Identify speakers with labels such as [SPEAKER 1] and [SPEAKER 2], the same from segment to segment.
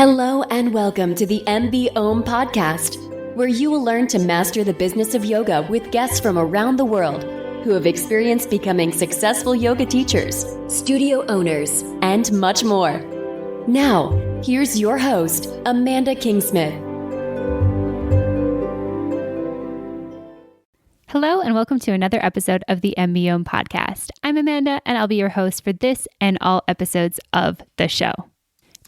[SPEAKER 1] Hello and welcome to the MBOM podcast, where you will learn to master the business of yoga with guests from around the world who have experienced becoming successful yoga teachers, studio owners, and much more. Now, here's your host, Amanda Kingsmith.
[SPEAKER 2] Hello and welcome to another episode of the MBOM podcast. I'm Amanda and I'll be your host for this and all episodes of the show.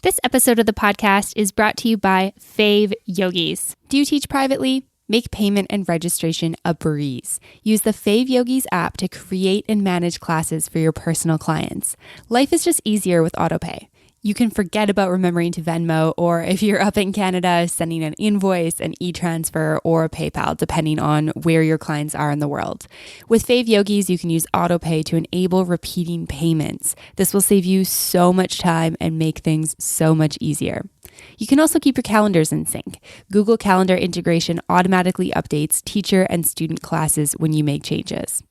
[SPEAKER 2] This episode of the podcast is brought to you by FavYogis. Do you teach privately? Make payment and registration a breeze. Use the FavYogis app to create and manage classes for your personal clients. Life is just easier with autopay. You can forget about remembering to Venmo, or if you're up in Canada, sending an invoice, an e-transfer, or a PayPal, depending on where your clients are in the world. With FavYogis, you can use autopay to enable repeating payments. This will save you so much time and make things so much easier. You can also keep your calendars in sync. Google Calendar integration automatically updates teacher and student classes when you make changes.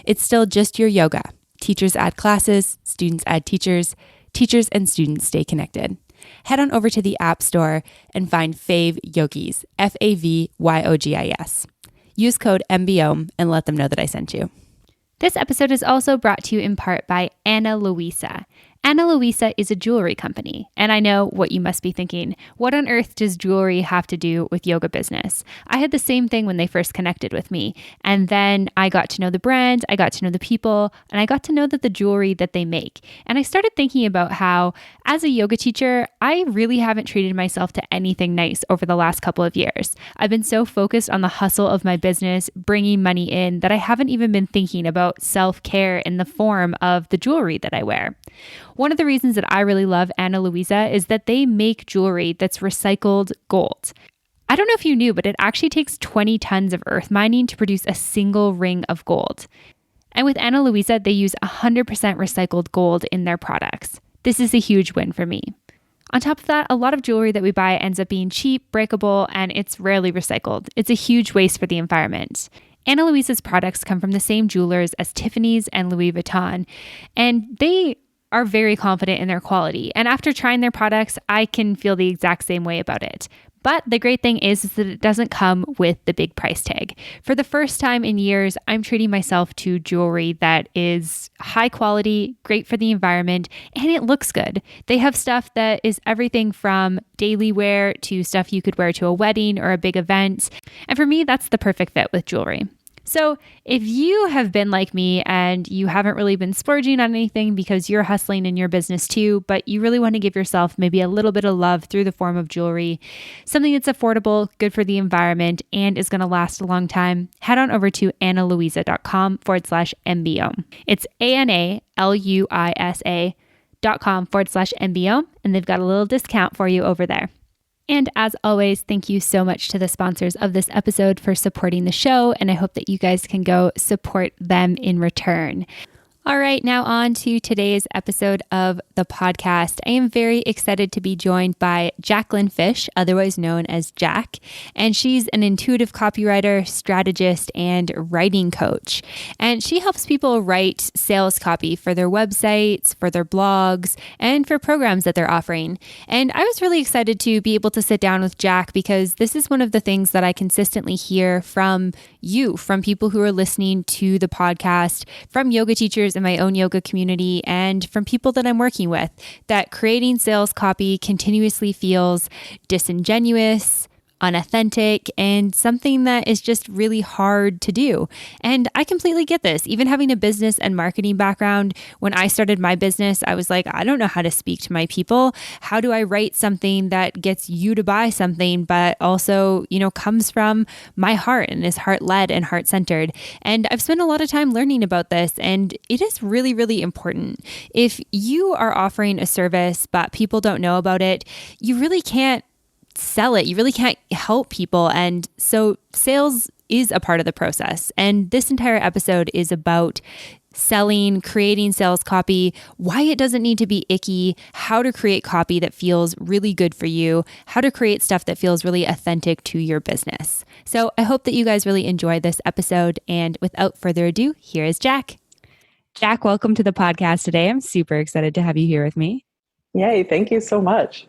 [SPEAKER 2] It's still just your yoga. Teachers add classes, students add teachers and students stay connected. Head on over to the App Store and find FavYogis, FavYogis. Use code MBOM and let them know that I sent you. This episode is also brought to you in part by Ana Luisa. Ana Luisa is a jewelry company, and I know what you must be thinking. What on earth does jewelry have to do with yoga business? I had the same thing when they first connected with me, and then I got to know the brand, I got to know the people, and I got to know the jewelry that they make. And I started thinking about how, as a yoga teacher, I really haven't treated myself to anything nice over the last couple of years. I've been so focused on the hustle of my business, bringing money in, that I haven't even been thinking about self-care in the form of the jewelry that I wear. One of the reasons that I really love Ana Luisa is that they make jewelry that's recycled gold. I don't know if you knew, but it actually takes 20 tons of earth mining to produce a single ring of gold. And with Ana Luisa, they use 100% recycled gold in their products. This is a huge win for me. On top of that, a lot of jewelry that we buy ends up being cheap, breakable, and it's rarely recycled. It's a huge waste for the environment. Ana Luisa's products come from the same jewelers as Tiffany's and Louis Vuitton, and they are very confident in their quality. And after trying their products, I can feel the exact same way about it. But the great thing is that it doesn't come with the big price tag. For the first time in years, I'm treating myself to jewelry that is high quality, great for the environment, and it looks good. They have stuff that is everything from daily wear to stuff you could wear to a wedding or a big event. And for me, that's the perfect fit with jewelry. So if you have been like me and you haven't really been splurging on anything because you're hustling in your business too, but you really want to give yourself maybe a little bit of love through the form of jewelry, something that's affordable, good for the environment, and is going to last a long time, head on over to analuisa.com/MBOM. It's ANALUISA.com/MBOM, and they've got a little discount for you over there. And as always, thank you so much to the sponsors of this episode for supporting the show, and I hope that you guys can go support them in return. All right, now on to today's episode of the podcast. I am very excited to be joined by Jacq, Fisch, otherwise known as Jacq, and she's an intuitive copywriter, strategist, and writing coach. And she helps people write sales copy for their websites, for their blogs, and for programs that they're offering. And I was really excited to be able to sit down with Jacq because this is one of the things that I consistently hear from you, from people who are listening to the podcast, from yoga teachers in my own yoga community, and from people that I'm working with, that creating sales copy continuously feels disingenuous, unauthentic, and something that is just really hard to do. And I completely get this. Even having a business and marketing background, when I started my business, I was like, I don't know how to speak to my people. How do I write something that gets you to buy something, but also, comes from my heart and is heart-led and heart-centered? And I've spent a lot of time learning about this, and it is really, really important. If you are offering a service, but people don't know about it, you really can't sell it. You really can't help people. And so sales is a part of the process. And this entire episode is about selling, creating sales copy, why it doesn't need to be icky, how to create copy that feels really good for you, how to create stuff that feels really authentic to your business. So I hope that you guys really enjoy this episode. And without further ado, here is Jacq. Jacq, welcome to the podcast today. I'm super excited to have you here with me.
[SPEAKER 3] Yay, thank you so much.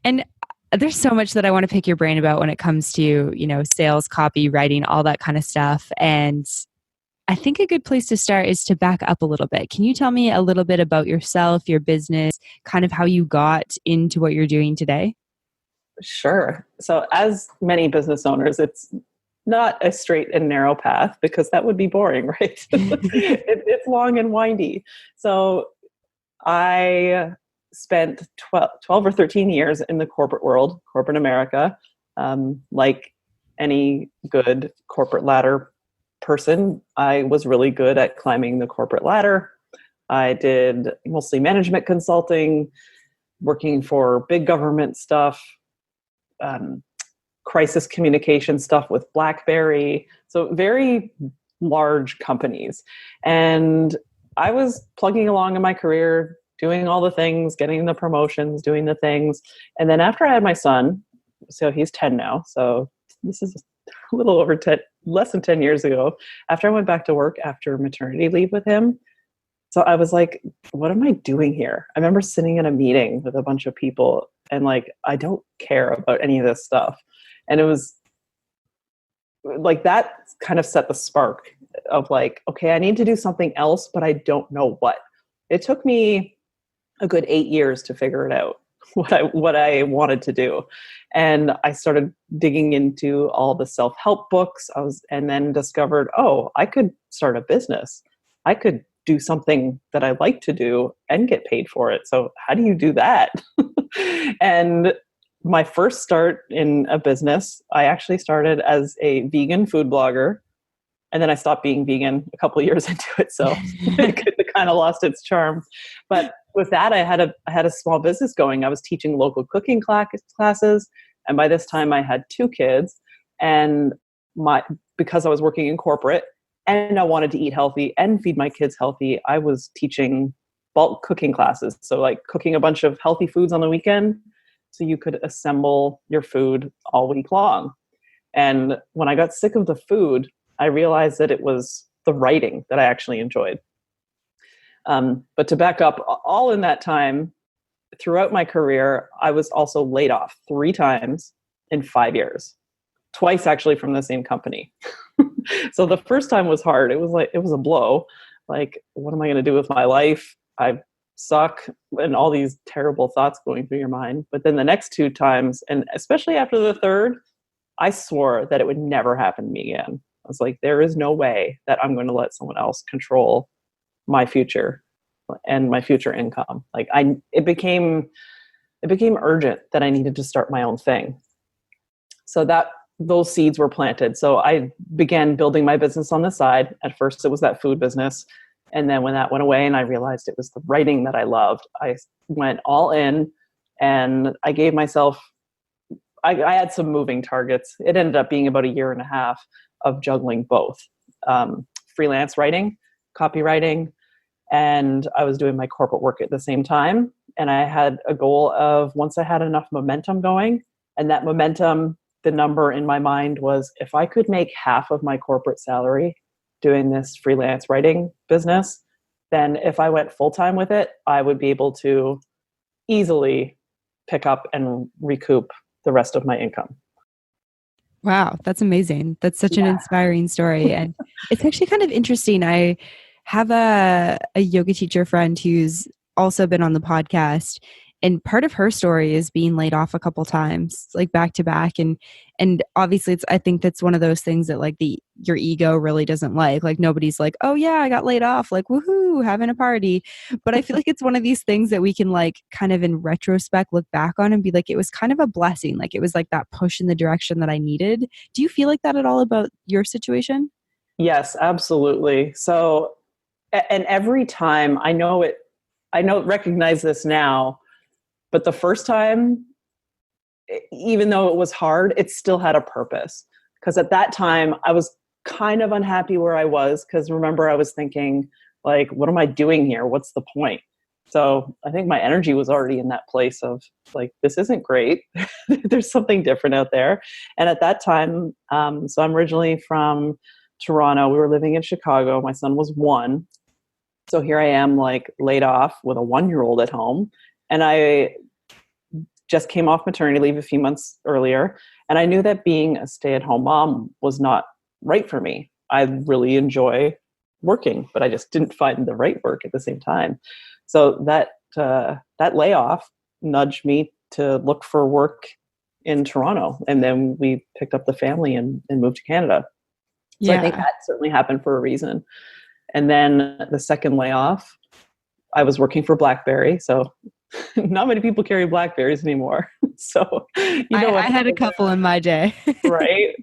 [SPEAKER 2] And there's so much that I want to pick your brain about when it comes to, sales, copy, writing, all that kind of stuff. And I think a good place to start is to back up a little bit. Can you tell me a little bit about yourself, your business, kind of how you got into what you're doing today?
[SPEAKER 3] Sure. So as many business owners, it's not a straight and narrow path because that would be boring, right? It's long and windy. So I spent 12 or 13 years in the corporate world, corporate America. Like any good corporate ladder person, I was really good at climbing the corporate ladder. I did mostly management consulting, working for big government stuff, crisis communication stuff with BlackBerry. So very large companies. And I was plugging along in my career, doing all the things, getting the promotions, doing the things. And then after I had my son, so he's 10 now. So this is a little over 10, less than 10 years ago, after I went back to work after maternity leave with him. So I was like, what am I doing here? I remember sitting in a meeting with a bunch of people and like, I don't care about any of this stuff. And it was like, that kind of set the spark of like, okay, I need to do something else, but I don't know what. It took me a good 8 years to figure it out, what I wanted to do. And I started digging into all the self-help books. And then discovered, oh, I could start a business. I could do something that I like to do and get paid for it. So how do you do that? And my first start in a business, I actually started as a vegan food blogger. And then I stopped being vegan a couple of years into it. So it kind of lost its charm. But with that, I had a small business going. I was teaching local cooking classes. And by this time I had 2 kids. And because I was working in corporate and I wanted to eat healthy and feed my kids healthy, I was teaching bulk cooking classes. So like cooking a bunch of healthy foods on the weekend so you could assemble your food all week long. And when I got sick of the food, I realized that it was the writing that I actually enjoyed. But to back up, all in that time, throughout my career, I was also laid off 3 times in 5 years, twice actually from the same company. So the first time was hard. It was a blow. Like, what am I going to do with my life? I suck, and all these terrible thoughts going through your mind. But then the next 2 times, and especially after the third, I swore that it would never happen to me again. I was like, there is no way that I'm going to let someone else control my future and my future income. Like it became urgent that I needed to start my own thing. So those seeds were planted. So I began building my business on the side. At first it was that food business. And then when that went away and I realized it was the writing that I loved, I went all in and I gave myself, I had some moving targets. It ended up being about 1.5 years of juggling both freelance writing, copywriting, and I was doing my corporate work at the same time. And I had a goal of, once I had enough momentum going, and that momentum, the number in my mind was, if I could make half of my corporate salary doing this freelance writing business, then if I went full-time with it, I would be able to easily pick up and recoup the rest of my income.
[SPEAKER 2] Wow, that's amazing. That's such an inspiring story. And it's actually kind of interesting. I have a yoga teacher friend who's also been on the podcast, and part of her story is being laid off a couple times, like back to back. And obviously I think that's one of those things that like your ego really doesn't like nobody's like, oh yeah, I got laid off, like woohoo, having a party. But I feel like it's one of these things that we can like kind of in retrospect look back on and be like, it was kind of a blessing. Like it was like that push in the direction that I needed. Do you feel like that at all about your situation?
[SPEAKER 3] Yes, absolutely. So, and every time recognize this now, but the first time, even though it was hard, it still had a purpose. Because at that time, I was kind of unhappy where I was. Because remember, I was thinking, like, what am I doing here? What's the point? So I think my energy was already in that place of, like, this isn't great. There's something different out there. And at that time, so I'm originally from Toronto. We were living in Chicago. My son was 1. So here I am, like, laid off with a 1-year-old at home. And I just came off maternity leave a few months earlier. And I knew that being a stay-at-home mom was not right for me. I really enjoy working, but I just didn't find the right work at the same time. So that layoff nudged me to look for work in Toronto. And then we picked up the family and moved to Canada. So I think that certainly happened for a reason. And then the second layoff, I was working for BlackBerry. So not many people carry BlackBerries anymore. So,
[SPEAKER 2] I had a couple in my day.
[SPEAKER 3] Right.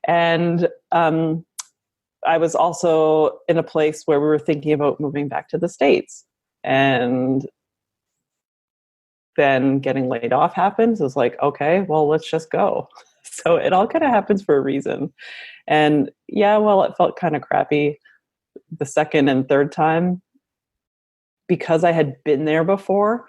[SPEAKER 3] And I was also in a place where we were thinking about moving back to the States. And then getting laid off happens. It's like, okay, well, let's just go. So it all kind of happens for a reason. And yeah, well, it felt kind of crappy the second and third time. Because I had been there before,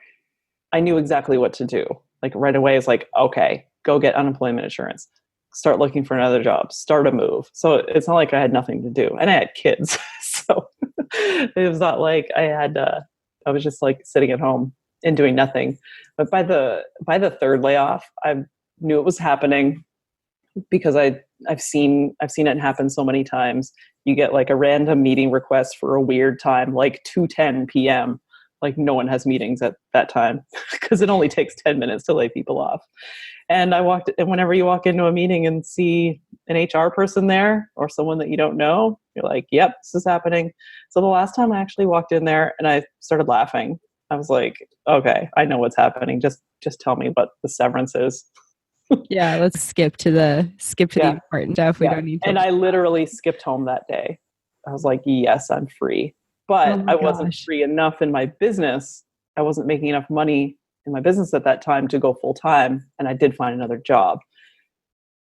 [SPEAKER 3] I knew exactly what to do. Like right away, it's like, okay, go get unemployment insurance, start looking for another job, start a move. So it's not like I had nothing to do. And I had kids. So it was not like I was just like sitting at home and doing nothing. But by the third layoff, I knew it was happening because I've seen it happen so many times. You get like a random meeting request for a weird time, like 2:10 p.m. Like no one has meetings at that time because it only takes 10 minutes to lay people off. And whenever you walk into a meeting and see an HR person there or someone that you don't know, you're like, yep, this is happening. So the last time I actually walked in there and I started laughing, I was like, okay, I know what's happening. Just tell me what the severance is.
[SPEAKER 2] Yeah, let's skip to the important stuff. We don't need to.
[SPEAKER 3] And I literally skipped home that day. I was like, yes, I'm free. But I wasn't free enough in my business. I wasn't making enough money in my business at that time to go full time. And I did find another job.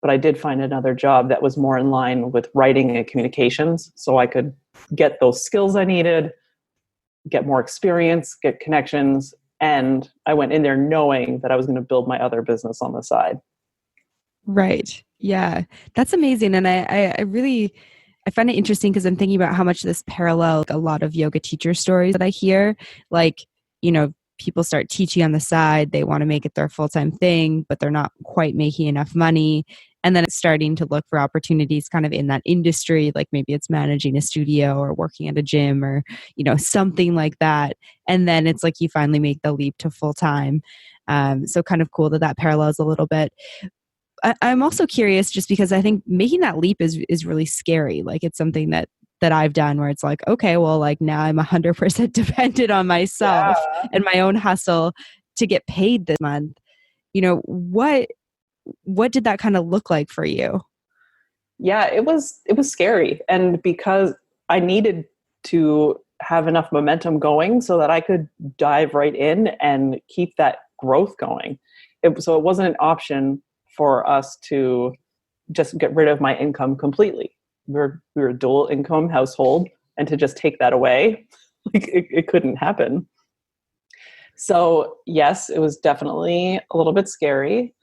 [SPEAKER 3] But I did find another job that was more in line with writing and communications. So I could get those skills I needed, get more experience, get connections. And I went in there knowing that I was going to build my other business on the side.
[SPEAKER 2] Right. Yeah. That's amazing. And I find it interesting because I'm thinking about how much this parallels a lot of yoga teacher stories that I hear. Like, people start teaching on the side. They want to make it their full-time thing, but they're not quite making enough money. And then it's starting to look for opportunities kind of in that industry. Like maybe it's managing a studio or working at a gym or, something like that. And then it's like you finally make the leap to full-time. So kind of cool that parallels a little bit. I'm also curious just because I think making that leap is really scary. Like it's something that I've done where it's like, okay, well, like now I'm 100% dependent on myself and my own hustle to get paid this month. What did that kind of look like for you?
[SPEAKER 3] Yeah, it was scary. And because I needed to have enough momentum going so that I could dive right in and keep that growth going. So it wasn't an option for us to just get rid of my income completely. We were a dual income household, and to just take that away, like it couldn't happen. So yes, it was definitely a little bit scary.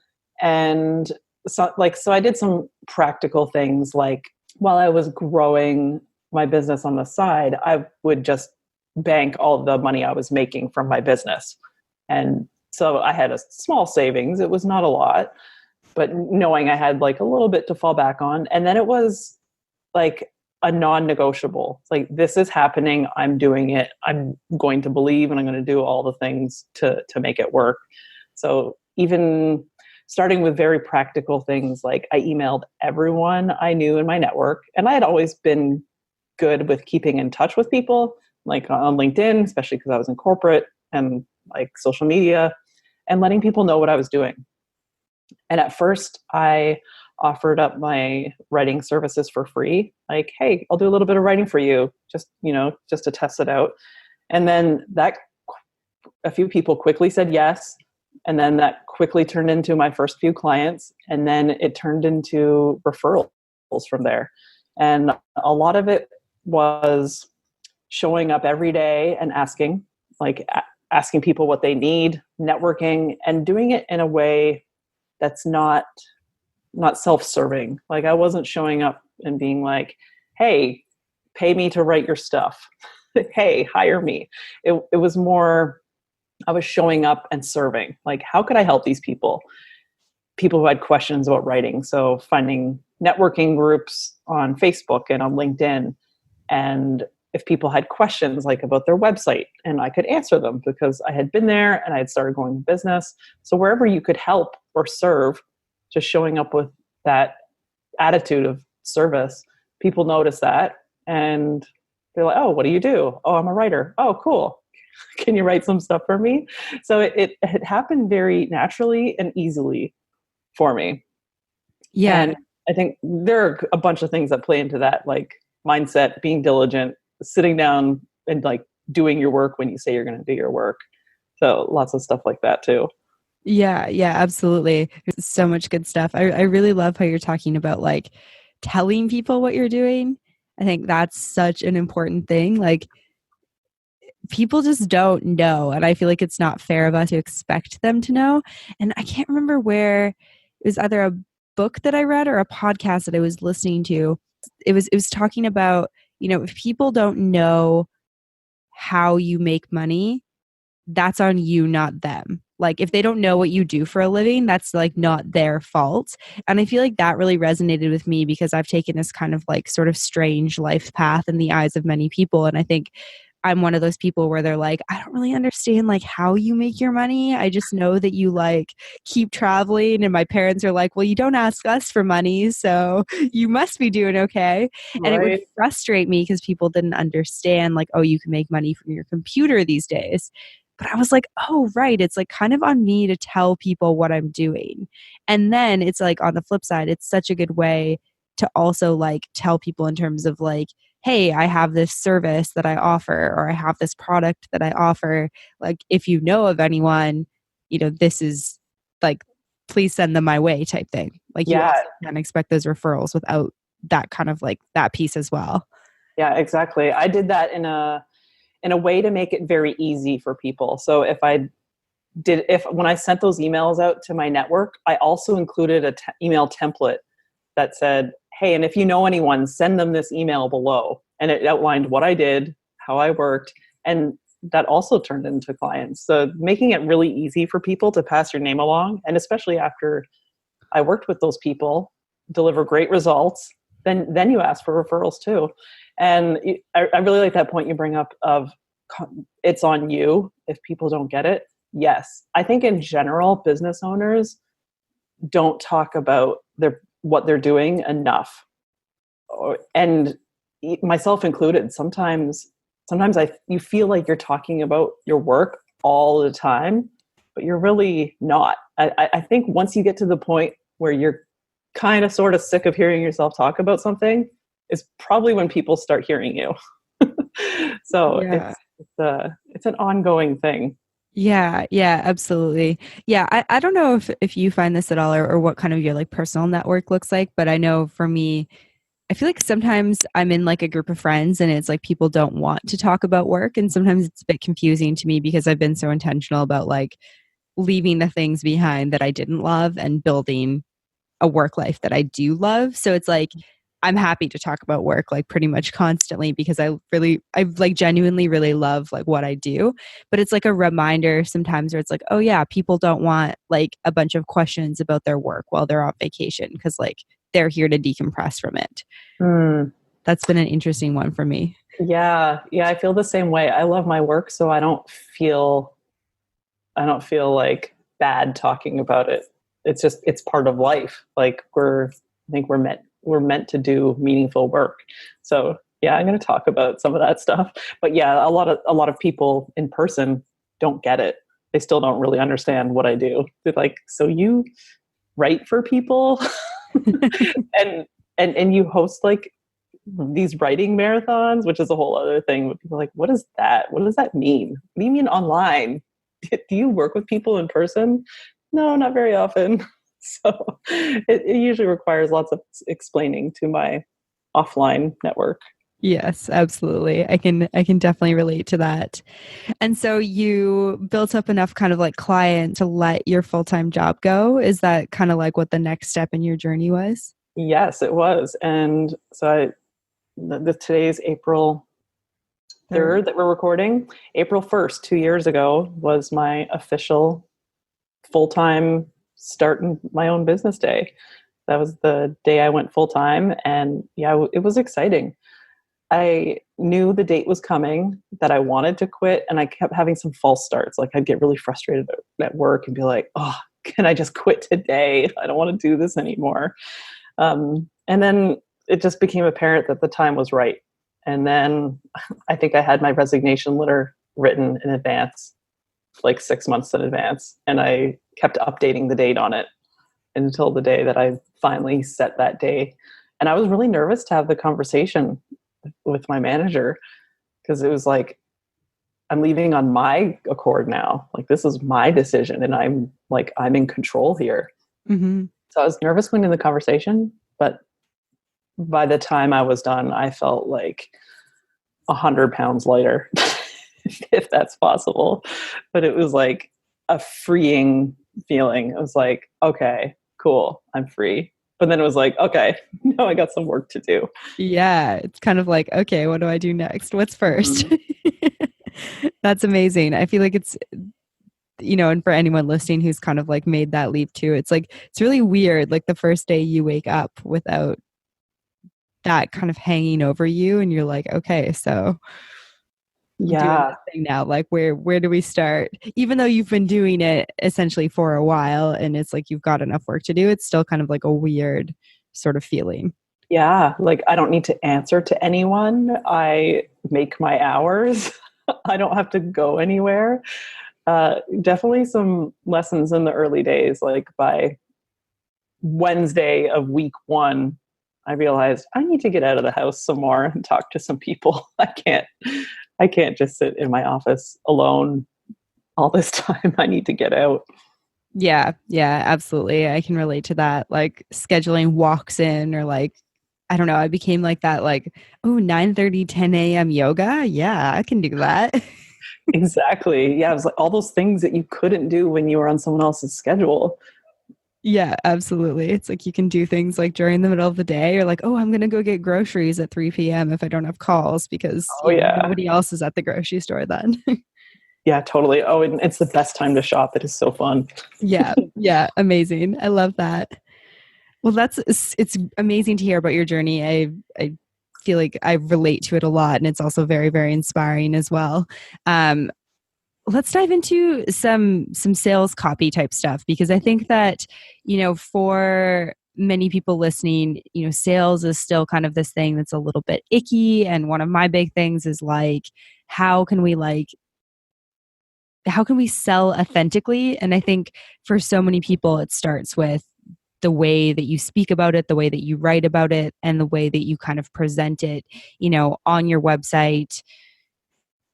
[SPEAKER 3] And so I did some practical things, like while I was growing my business on the side, I would just bank all the money I was making from my business. And so I had a small savings. It was not a lot, but knowing I had like a little bit to fall back on. And then it was like a non-negotiable. It's like, this is happening. I'm doing it. I'm going to believe, and I'm going to do all the things to make it work. So even starting with very practical things, like I emailed everyone I knew in my network, and I had always been good with keeping in touch with people, like on LinkedIn, especially because I was in corporate, and like social media, and letting people know what I was doing. And at first I offered up my writing services for free. Like, hey, I'll do a little bit of writing for you, just to test it out. And then a few people quickly said yes. And then that quickly turned into my first few clients. And then it turned into referrals from there. And a lot of it was showing up every day and asking people what they need, networking, and doing it in a way that's not self-serving. Like I wasn't showing up and being like, hey, pay me to write your stuff. Hey, hire me. It was more I was showing up and serving. Like, how could I help these people? People who had questions about writing. So finding networking groups on Facebook and on LinkedIn. And if people had questions like about their website, and I could answer them because I had been there and I had started going to business. So wherever you could help or serve, just showing up with that attitude of service, people notice that and they're like, oh, what do you do? Oh, I'm a writer. Oh, cool. Can you write some stuff for me? So it happened very naturally and easily for me.
[SPEAKER 2] Yeah.
[SPEAKER 3] And I think there are a bunch of things that play into that, like mindset, being diligent, sitting down and like doing your work when you say you're going to do your work. So lots of stuff like that too.
[SPEAKER 2] Yeah, absolutely. There's so much good stuff. I really love how you're talking about like telling people what you're doing. I think that's such an important thing. Like people just don't know. And I feel like it's not fair of us to expect them to know. And I can't remember where it was either a book that I read or a podcast that I was listening to. It was talking about, if people don't know how you make money, that's on you, not them. Like if they don't know what you do for a living, that's like not their fault. And I feel like that really resonated with me because I've taken this kind of like sort of strange life path in the eyes of many people. And I think I'm one of those people where they're like, I don't really understand like how you make your money. I just know that you like keep traveling. And my parents are like, well, you don't ask us for money, so you must be doing okay. And it would
[SPEAKER 3] Right.
[SPEAKER 2] frustrate me because people didn't understand like, oh, you can make money from your computer these days. But I was like, oh, right. It's like kind of on me to tell people what I'm doing. And then it's like on the flip side, it's such a good way to also like tell people in terms of like, hey, I have this service that I offer, or I have this product that I offer. Like, if you know of anyone, this is like, please send them my way type thing. Like, you
[SPEAKER 3] Yeah.
[SPEAKER 2] also can't expect those referrals without that kind of like that piece as well.
[SPEAKER 3] Yeah, exactly. I did that in a way to make it very easy for people. So when I sent those emails out to my network, I also included a email template that said, hey, and if you know anyone, send them this email below. And it outlined what I did, how I worked, and that also turned into clients. So making it really easy for people to pass your name along, and especially after I worked with those people, deliver great results, then you ask for referrals too. And I really like that point you bring up of it's on you if people don't get it. Yes. I think in general, business owners don't talk about what they're doing enough. And myself included, sometimes you feel like you're talking about your work all the time, but you're really not. I think once you get to the point where you're kind of sort of sick of hearing yourself talk about something is probably when people start hearing you. So
[SPEAKER 2] Yeah.
[SPEAKER 3] it's an ongoing thing.
[SPEAKER 2] Yeah, absolutely. Yeah, I don't know if you find this at all or what kind of your like personal network looks like, but I know for me, I feel like sometimes I'm in like a group of friends and it's like people don't want to talk about work. And sometimes it's a bit confusing to me because I've been so intentional about like leaving the things behind that I didn't love and building a work life that I do love. So it's like I'm happy to talk about work like pretty much constantly because I like genuinely really love like what I do. But it's like a reminder sometimes where it's like, oh yeah, people don't want like a bunch of questions about their work while they're on vacation because like they're here to decompress from it. That's been an interesting one for me.
[SPEAKER 3] Yeah, I feel the same way. I love my work, so I don't feel like bad talking about it. It's part of life. Like I think we're meant to do meaningful work. So yeah, I'm going to talk about some of that stuff. But yeah, a lot of people in person don't get it. They still don't really understand what I do. They're like, so you write for people and you host like these writing marathons, which is a whole other thing. But people are like, what is that? What does that mean? What do you mean online? Do you work with people in person? No, not very often. So it usually requires lots of explaining to my offline network.
[SPEAKER 2] Yes, absolutely. I can definitely relate to that. And so you built up enough kind of like client to let your full-time job go. Is that kind of like what the next step in your journey was?
[SPEAKER 3] Yes, it was. And so today's April 3rd that we're recording. April 1st, 2 years ago, was my official full-time starting my own business day. That was the day I went full-time. And yeah, it was exciting. I knew the date was coming that I wanted to quit, and I kept having some false starts. Like I'd get really frustrated at work and be like, oh, can I just quit today? I don't want to do this anymore. And then it just became apparent that the time was right. And then I think I had my resignation letter written in advance, like 6 months in advance. And I kept updating the date on it until the day that I finally set that day. And I was really nervous to have the conversation with my manager, because it was like, I'm leaving on my accord now. Like, this is my decision, and I'm in control here.
[SPEAKER 4] Mm-hmm.
[SPEAKER 3] So I was nervous going into the conversation, but by the time I was done, I felt like 100 pounds lighter, if that's possible. But it was like a freeing feeling. It was like, okay, cool, I'm free. But then it was like, okay, now I got some work to do.
[SPEAKER 4] Yeah. It's kind of like, okay, what do I do next? What's first? Mm-hmm. That's amazing. I feel like it's, and for anyone listening who's kind of like made that leap too, it's like, it's really weird. Like the first day you wake up without that kind of hanging over you, and you're like, okay, so
[SPEAKER 3] yeah,
[SPEAKER 4] doing this thing now, like where do we start? Even though you've been doing it essentially for a while and it's like you've got enough work to do, it's still kind of like a weird sort of feeling.
[SPEAKER 3] Yeah, like I don't need to answer to anyone. I make my hours. I don't have to go anywhere. Definitely some lessons in the early days. Like by Wednesday of week 1, I realized I need to get out of the house some more and talk to some people. I can't just sit in my office alone all this time. I need to get out.
[SPEAKER 4] Yeah, absolutely. I can relate to that. Like scheduling walks in, or like, I don't know, I became like that, like, oh, 9:30, 10 a.m. yoga. Yeah, I can do that.
[SPEAKER 3] Exactly. Yeah, it was like all those things that you couldn't do when you were on someone else's schedule.
[SPEAKER 4] Yeah, absolutely. It's like you can do things like during the middle of the day, or like, oh, I'm going to go get groceries at 3 p.m. if I don't have calls, because nobody else is at the grocery store then.
[SPEAKER 3] Yeah, totally. Oh, and it's the best time to shop. It is so fun.
[SPEAKER 4] Yeah, amazing. I love that. Well, it's amazing to hear about your journey. I feel like I relate to it a lot, and it's also very, very inspiring as well. Let's dive into some sales copy type stuff, because I think that, for many people listening, sales is still kind of this thing that's a little bit icky. And one of my big things is like, how can we sell authentically? And I think for so many people, it starts with the way that you speak about it, the way that you write about it, and the way that you kind of present it, on your website,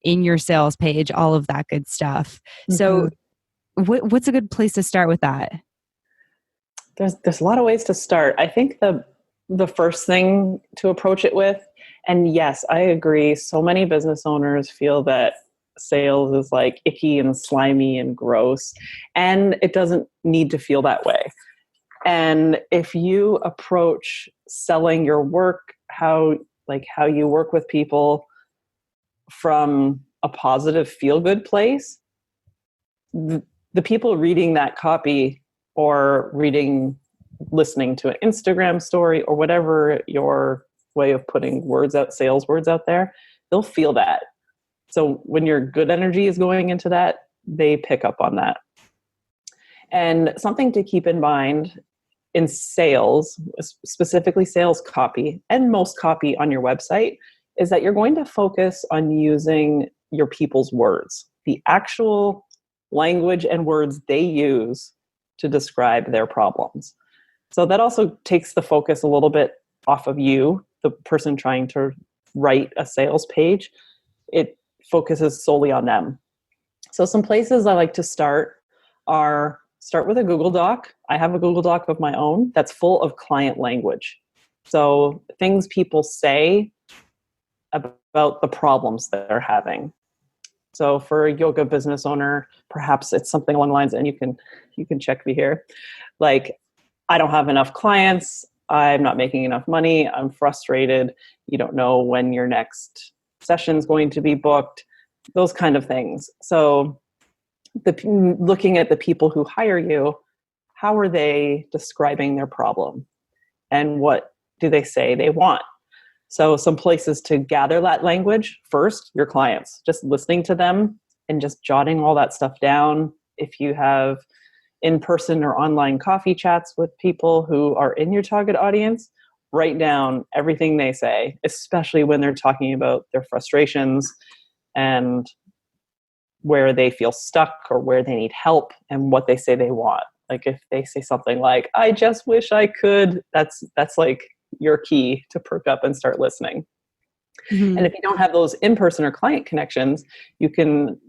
[SPEAKER 4] in your sales page, all of that good stuff. Mm-hmm. So what's a good place to start with that?
[SPEAKER 3] There's a lot of ways to start. I think the first thing to approach it with, and yes, I agree, so many business owners feel that sales is like icky and slimy and gross, and it doesn't need to feel that way. And if you approach selling your work, how you work with people from a positive feel-good place, the people reading that copy or listening to an Instagram story or whatever your way of putting sales words out there, they'll feel that. So when your good energy is going into that, they pick up on that. And something to keep in mind in sales, specifically sales copy and most copy on your website, is that you're going to focus on using your people's words, the actual language and words they use to describe their problems. So that also takes the focus a little bit off of you, the person trying to write a sales page. It focuses solely on them. So some places I like to start with a Google Doc. I have a Google Doc of my own that's full of client language. So things people say about the problems that they're having. So for a yoga business owner, perhaps it's something along the lines, and you can check me here. Like, I don't have enough clients. I'm not making enough money. I'm frustrated. You don't know when your next sessions going to be booked, those kind of things. So looking at the people who hire you, how are they describing their problem? And what do they say they want? So some places to gather that language: first, your clients, just listening to them and just jotting all that stuff down. If you have in-person or online coffee chats with people who are in your target audience, write down everything they say, especially when they're talking about their frustrations and where they feel stuck or where they need help and what they say they want. Like if they say something like, I just wish I could, that's like your key to perk up and start listening.
[SPEAKER 4] Mm-hmm.
[SPEAKER 3] And if you don't have those in-person or client connections, you can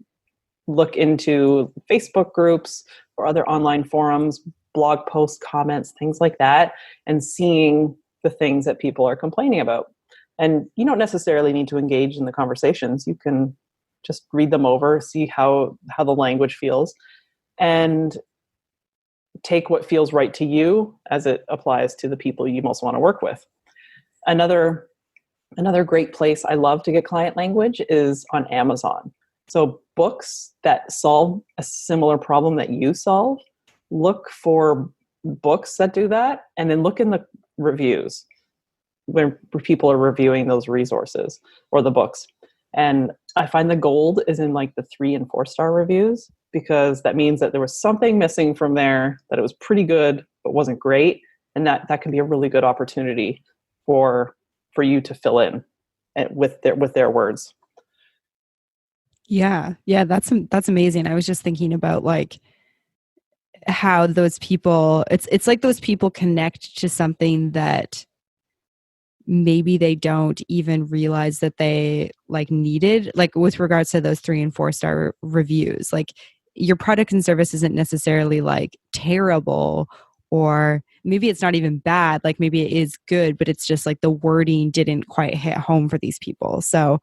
[SPEAKER 3] look into Facebook groups or other online forums, blog posts, comments, things like that, and seeing the things that people are complaining about. And you don't necessarily need to engage in the conversations. You can just read them over, see how the language feels, and take what feels right to you as it applies to the people you most want to work with. Another great place I love to get client language is on Amazon. So books that solve a similar problem that you solve, look for books that do that, and then look in the reviews when people are reviewing those resources or the books. And I find the gold is in like the 3 and 4 star reviews, because that means that there was something missing from there, that it was pretty good but wasn't great, and that can be a really good opportunity for you to fill in with their words.
[SPEAKER 4] Yeah, that's amazing. I was just thinking about like how those people, it's like those people connect to something that maybe they don't even realize that they like needed, like with regards to those 3 and 4 star reviews. Like your product and service isn't necessarily like terrible, or maybe it's not even bad, like maybe it is good, but it's just like the wording didn't quite hit home for these people. So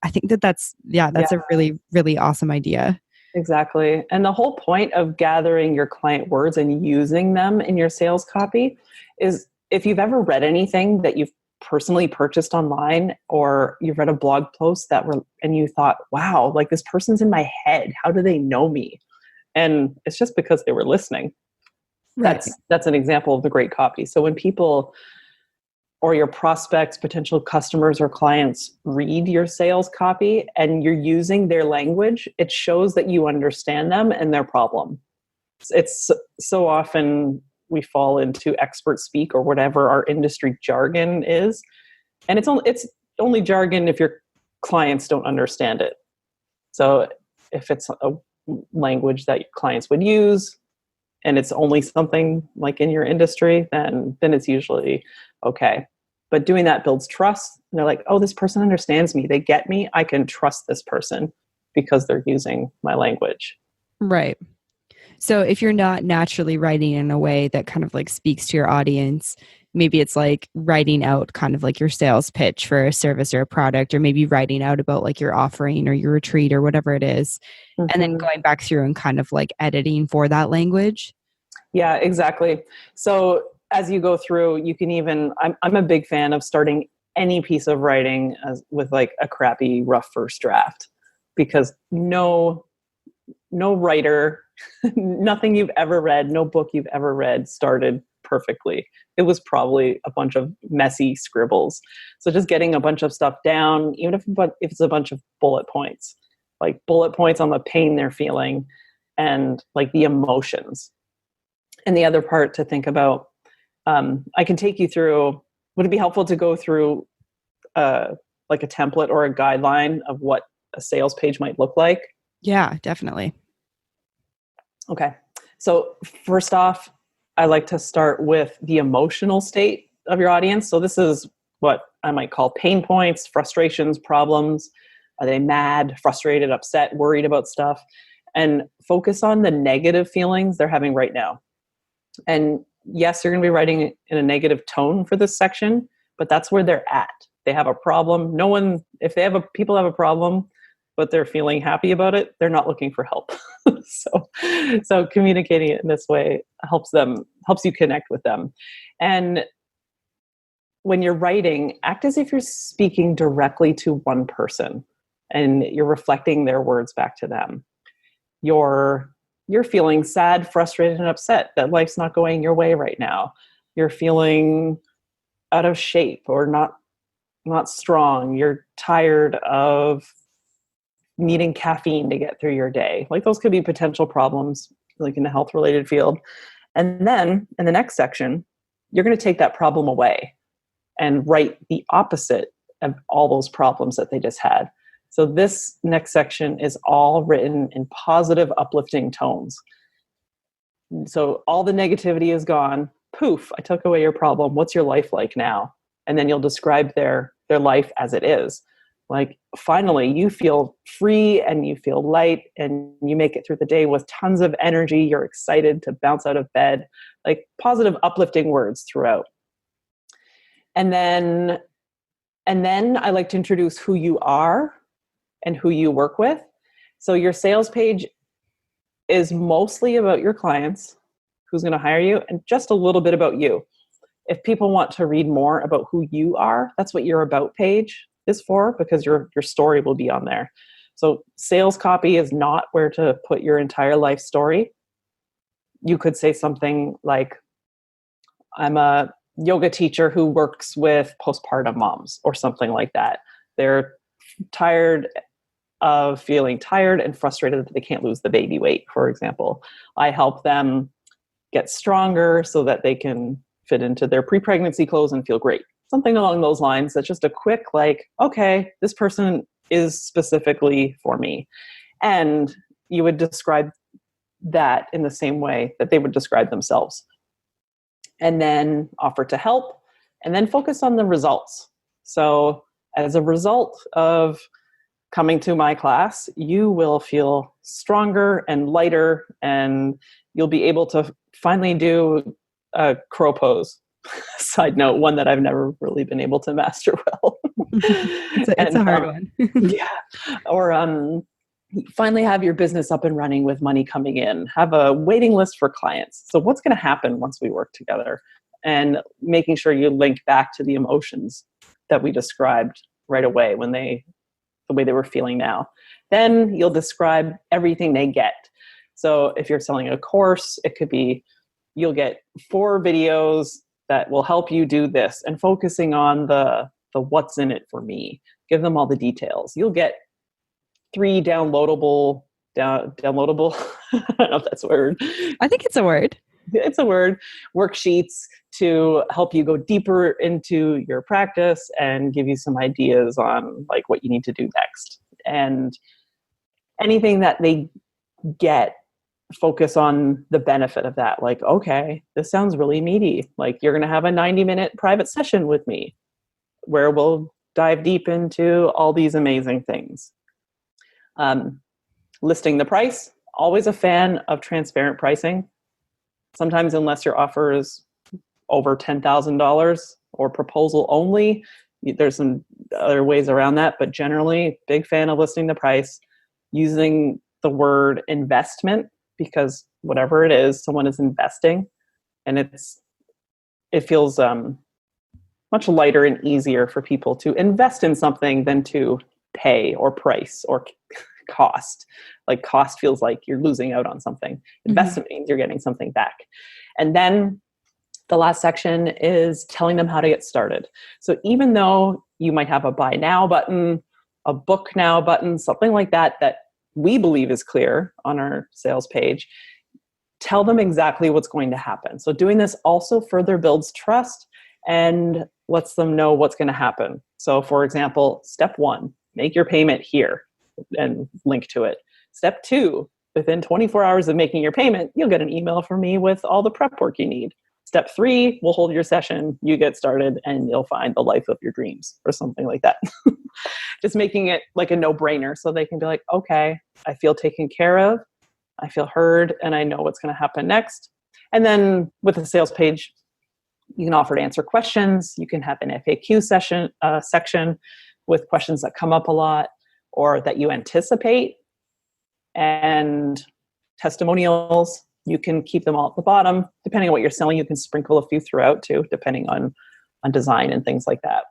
[SPEAKER 4] I think that's a really, really awesome idea.
[SPEAKER 3] Exactly. And the whole point of gathering your client words and using them in your sales copy is, if you've ever read anything that you've personally purchased online, or you've read a blog post and you thought, wow, like this person's in my head, how do they know me? And it's just because they were listening.
[SPEAKER 4] Right.
[SPEAKER 3] That's an example of the great copy. So when people or your prospects, potential customers or clients read your sales copy and you're using their language, it shows that you understand them and their problem. It's so often we fall into expert speak or whatever our industry jargon is. And it's only jargon if your clients don't understand it. So if it's a language that your clients would use and it's only something like in your industry, then it's usually okay. But doing that builds trust. And they're like, oh, this person understands me. They get me. I can trust this person because they're using my language.
[SPEAKER 4] Right. So if you're not naturally writing in a way that kind of like speaks to your audience, maybe it's like writing out kind of like your sales pitch for a service or a product, or maybe writing out about like your offering or your retreat or whatever it is, and then going back through and kind of like editing for that language.
[SPEAKER 3] Yeah, exactly. So as you go through, you can even, I'm a big fan of starting any piece of writing with like a crappy, rough first draft, because no writer, nothing you've ever read, no book you've ever read started perfectly. It was probably a bunch of messy scribbles. So just getting a bunch of stuff down, even if it's a bunch of bullet points, like bullet points on the pain they're feeling and like the emotions. And the other part to think about, I can take you through, would it be helpful to go through like a template or a guideline of what a sales page might look like?
[SPEAKER 4] Yeah, definitely.
[SPEAKER 3] Okay. So first off, I like to start with the emotional state of your audience. So this is what I might call pain points, frustrations, problems. Are they mad, frustrated, upset, worried about stuff? And focus on the negative feelings they're having right now. And yes, you're going to be writing in a negative tone for this section, but that's where they're at. They have a problem. If people have a problem, but they're feeling happy about it, they're not looking for help. So communicating it in this way helps you connect with them. And when you're writing, act as if you're speaking directly to one person and you're reflecting their words back to them. You're feeling sad, frustrated, and upset that life's not going your way right now. You're feeling out of shape or not strong. You're tired of needing caffeine to get through your day. Like those could be potential problems, like in the health related field. And then in the next section, you're going to take that problem away and write the opposite of all those problems that they just had. So this next section is all written in positive, uplifting tones. So all the negativity is gone. Poof, I took away your problem. What's your life like now? And then you'll describe their life as it is. Like, finally, you feel free and you feel light and you make it through the day with tons of energy. You're excited to bounce out of bed, like positive, uplifting words throughout. And then I like to introduce who you are and who you work with. So your sales page is mostly about your clients, who's going to hire you, and just a little bit about you. If people want to read more about who you are, that's what your about page is for, because your story will be on there. So sales copy is not where to put your entire life story. You could say something like, I'm a yoga teacher who works with postpartum moms, or something like that. They're tired of feeling tired and frustrated that they can't lose the baby weight, for example. I help them get stronger so that they can fit into their pre-pregnancy clothes and feel great. Something along those lines. That's just a quick, like, okay, this person is specifically for me. And you would describe that in the same way that they would describe themselves. And then offer to help, and then focus on the results. So as a result of coming to my class, you will feel stronger and lighter, and you'll be able to finally do a crow pose. Side note, one that I've never really been able to master well.
[SPEAKER 4] It's a hard one.
[SPEAKER 3] Yeah. Or finally have your business up and running with money coming in. Have a waiting list for clients. So what's going to happen once we work together? And making sure you link back to the emotions that we described right away the way they were feeling now. Then you'll describe everything they get. So if you're selling a course, it could be, you'll get 4 videos that will help you do this, and focusing on the what's in it for me. Give them all the details. You'll get 3 downloadable, I don't know if that's a word.
[SPEAKER 4] I think it's a word.
[SPEAKER 3] It's a word. Worksheets to help you go deeper into your practice and give you some ideas on like what you need to do next. And anything that they get, focus on the benefit of that. Like, okay, this sounds really meaty. Like, you're going to have a 90-minute private session with me where we'll dive deep into all these amazing things. Listing the price. Always a fan of transparent pricing. Sometimes, unless your offer is over $10,000 or proposal only, there's some other ways around that. But generally, big fan of listing the price, using the word investment, because whatever it is, someone is investing, and it feels much lighter and easier for people to invest in something than to pay or price or cost. Like, cost feels like you're losing out on something. Investment means you're getting something back. And then the last section is telling them how to get started. So even though you might have a buy now button, a book now button, something like that we believe is clear on our sales page, tell them exactly what's going to happen. So doing this also further builds trust and lets them know what's going to happen. So for example, step 1, make your payment here and link to it. Step 2, within 24 hours of making your payment, you'll get an email from me with all the prep work you need. Step 3, we'll hold your session, you get started, and you'll find the life of your dreams, or something like that. Just making it like a no-brainer so they can be like, okay, I feel taken care of, I feel heard, and I know what's going to happen next. And then with the sales page, you can offer to answer questions. You can have an FAQ section with questions that come up a lot or that you anticipate, and testimonials. You can keep them all at the bottom. Depending on what you're selling, you can sprinkle a few throughout too, depending on on design and things like that.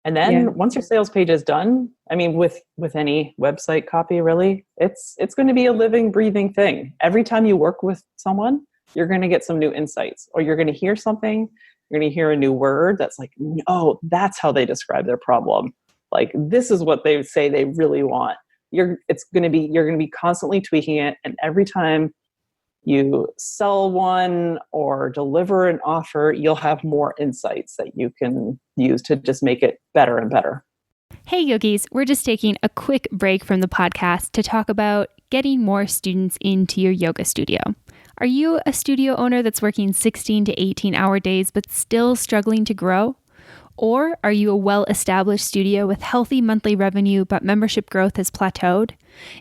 [SPEAKER 3] And then once your sales page is done, I mean, with any website copy, really, it's going to be a living, breathing thing. Every time you work with someone, you're going to get some new insights, or you're going to hear something. You're going to hear a new word that's like, oh, that's how they describe their problem. Like, this is what they say they really want. You're going to be constantly tweaking it, and every time you sell one or deliver an offer, you'll have more insights that you can use to just make it better and better.
[SPEAKER 2] Hey, yogis, we're just taking a quick break from the podcast to talk about getting more students into your yoga studio. Are you a studio owner that's working 16 to 18-hour days but still struggling to grow? Or are you a well-established studio with healthy monthly revenue but membership growth has plateaued?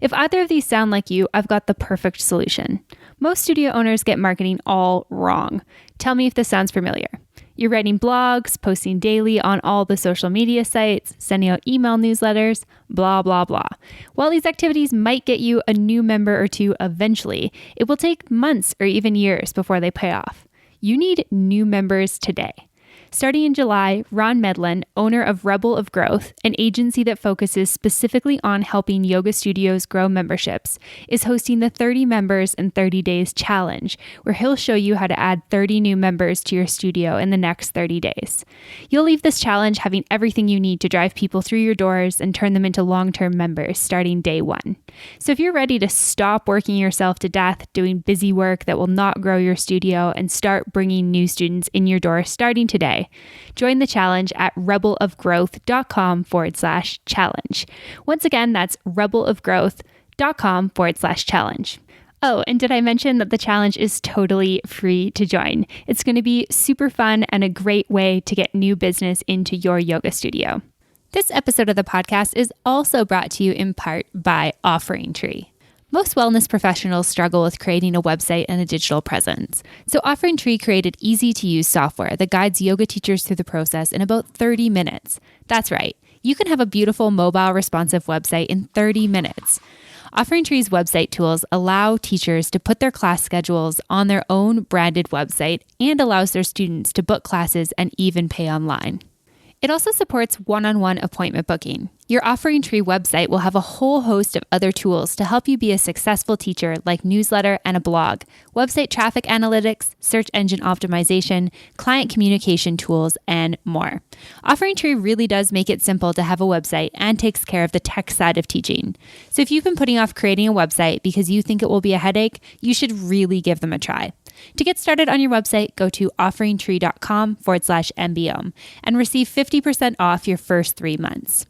[SPEAKER 2] If either of these sound like you, I've got the perfect solution. Most studio owners get marketing all wrong. Tell me if this sounds familiar. You're writing blogs, posting daily on all the social media sites, sending out email newsletters, blah, blah, blah. While these activities might get you a new member or two eventually, it will take months or even years before they pay off. You need new members today. Starting in July, Ron Medlin, owner of Rebel of Growth, an agency that focuses specifically on helping yoga studios grow memberships, is hosting the 30 Members in 30 Days Challenge, where he'll show you how to add 30 new members to your studio in the next 30 days. You'll leave this challenge having everything you need to drive people through your doors and turn them into long-term members starting day one. So if you're ready to stop working yourself to death doing busy work that will not grow your studio and start bringing new students in your door starting today, join the challenge at rebelofgrowth.com/challenge. Once again, that's rebelofgrowth.com/challenge. Oh, and did I mention that the challenge is totally free to join? It's going to be super fun and a great way to get new business into your yoga studio. This episode of the podcast is also brought to you in part by Offering Tree. Most wellness professionals struggle with creating a website and a digital presence. So Offering Tree created easy-to-use software that guides yoga teachers through the process in about 30 minutes. That's right. You can have a beautiful mobile responsive website in 30 minutes. Offering Tree's website tools allow teachers to put their class schedules on their own branded website and allows their students to book classes and even pay online. It also supports one-on-one appointment booking. Your Offering Tree website will have a whole host of other tools to help you be a successful teacher, like newsletter and a blog, website traffic analytics, search engine optimization, client communication tools, and more. Offering Tree really does make it simple to have a website and takes care of the tech side of teaching. So if you've been putting off creating a website because you think it will be a headache, you should really give them a try. To get started on your website, go to offeringtree.com/MBOM and receive 50% off your first 3 months.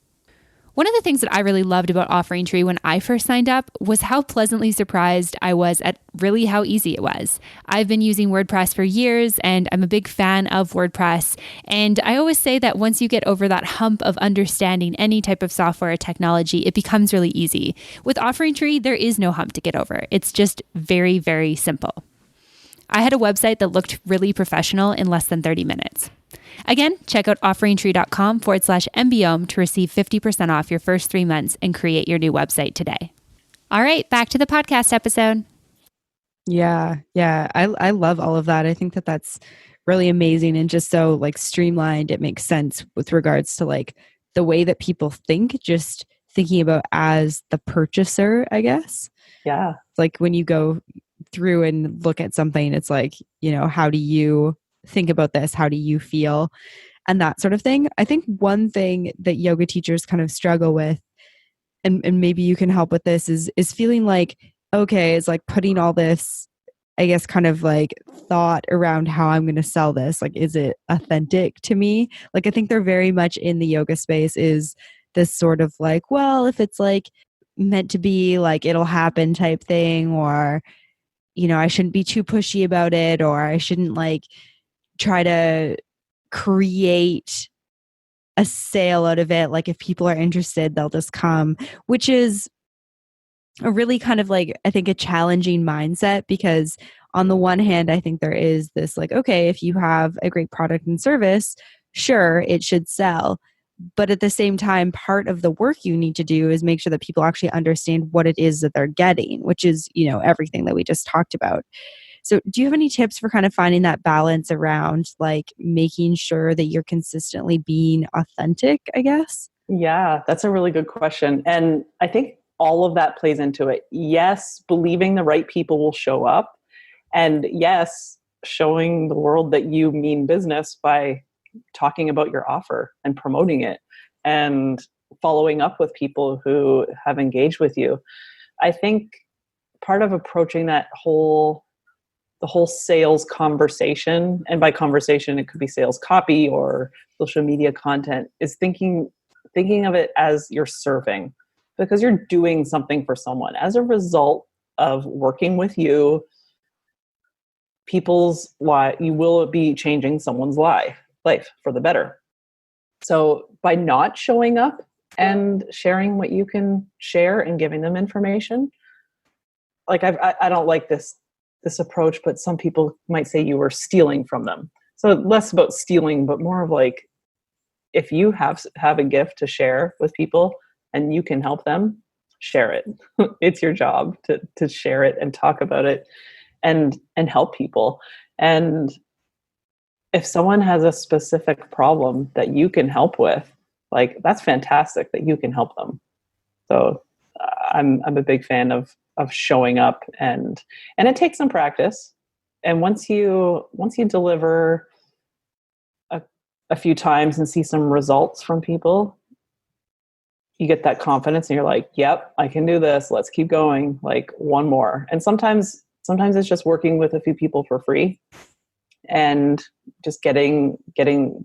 [SPEAKER 2] One of the things that I really loved about Offering Tree when I first signed up was how pleasantly surprised I was at really how easy it was. I've been using WordPress for years and I'm a big fan of WordPress. And I always say that once you get over that hump of understanding any type of software or technology, it becomes really easy. With Offering Tree, there is no hump to get over. It's just very, very simple. I had a website that looked really professional in less than 30 minutes. Again, check out offeringtree.com/MBOM to receive 50% off your first 3 months and create your new website today. All right, back to the podcast episode.
[SPEAKER 4] Yeah. I love all of that. I think that that's really amazing and just so like streamlined. It makes sense with regards to like the way that people think, just thinking about as the purchaser, I guess.
[SPEAKER 3] Yeah.
[SPEAKER 4] Like when you go through and look at something, it's like, you know, how do you think about this? How do you feel? And that sort of thing. I think one thing that yoga teachers kind of struggle with, and maybe you can help with this, is feeling like, okay, it's like putting all this, I guess, kind of like thought around how I'm going to sell this. Like, is it authentic to me? Like, I think they're very much in the yoga space is this sort of like, well, if it's like meant to be, like it'll happen type thing, or, you know, I shouldn't be too pushy about it, or I shouldn't like try to create a sale out of it. Like if people are interested, they'll just come, which is a really kind of like, I think a challenging mindset, because on the one hand, I think there is this like, okay, if you have a great product and service, sure, it should sell. But at the same time, part of the work you need to do is make sure that people actually understand what it is that they're getting, which is, you know, everything that we just talked about. So do you have any tips for kind of finding that balance around like making sure that you're consistently being authentic, I guess?
[SPEAKER 3] Yeah, that's a really good question. And I think all of that plays into it. Yes, believing the right people will show up. And yes, showing the world that you mean business by talking about your offer and promoting it and following up with people who have engaged with you. I think part of approaching the whole sales conversation, and by conversation it could be sales copy or social media content, is thinking of it as you're serving, because you're doing something for someone. As a result of working with you, you will be changing someone's life for the better. So by not showing up and sharing what you can share and giving them information, like I don't like this approach, but some people might say you were stealing from them. So less about stealing, but more of like, if you have a gift to share with people and you can help them, share it. It's your job to share it and talk about it and help people. And if someone has a specific problem that you can help with, like, that's fantastic that you can help them. So I'm a big fan of showing up, and it takes some practice. And once you deliver a few times and see some results from people, you get that confidence and you're like, yep, I can do this. Let's keep going. Like, one more. And sometimes it's just working with a few people for free and just building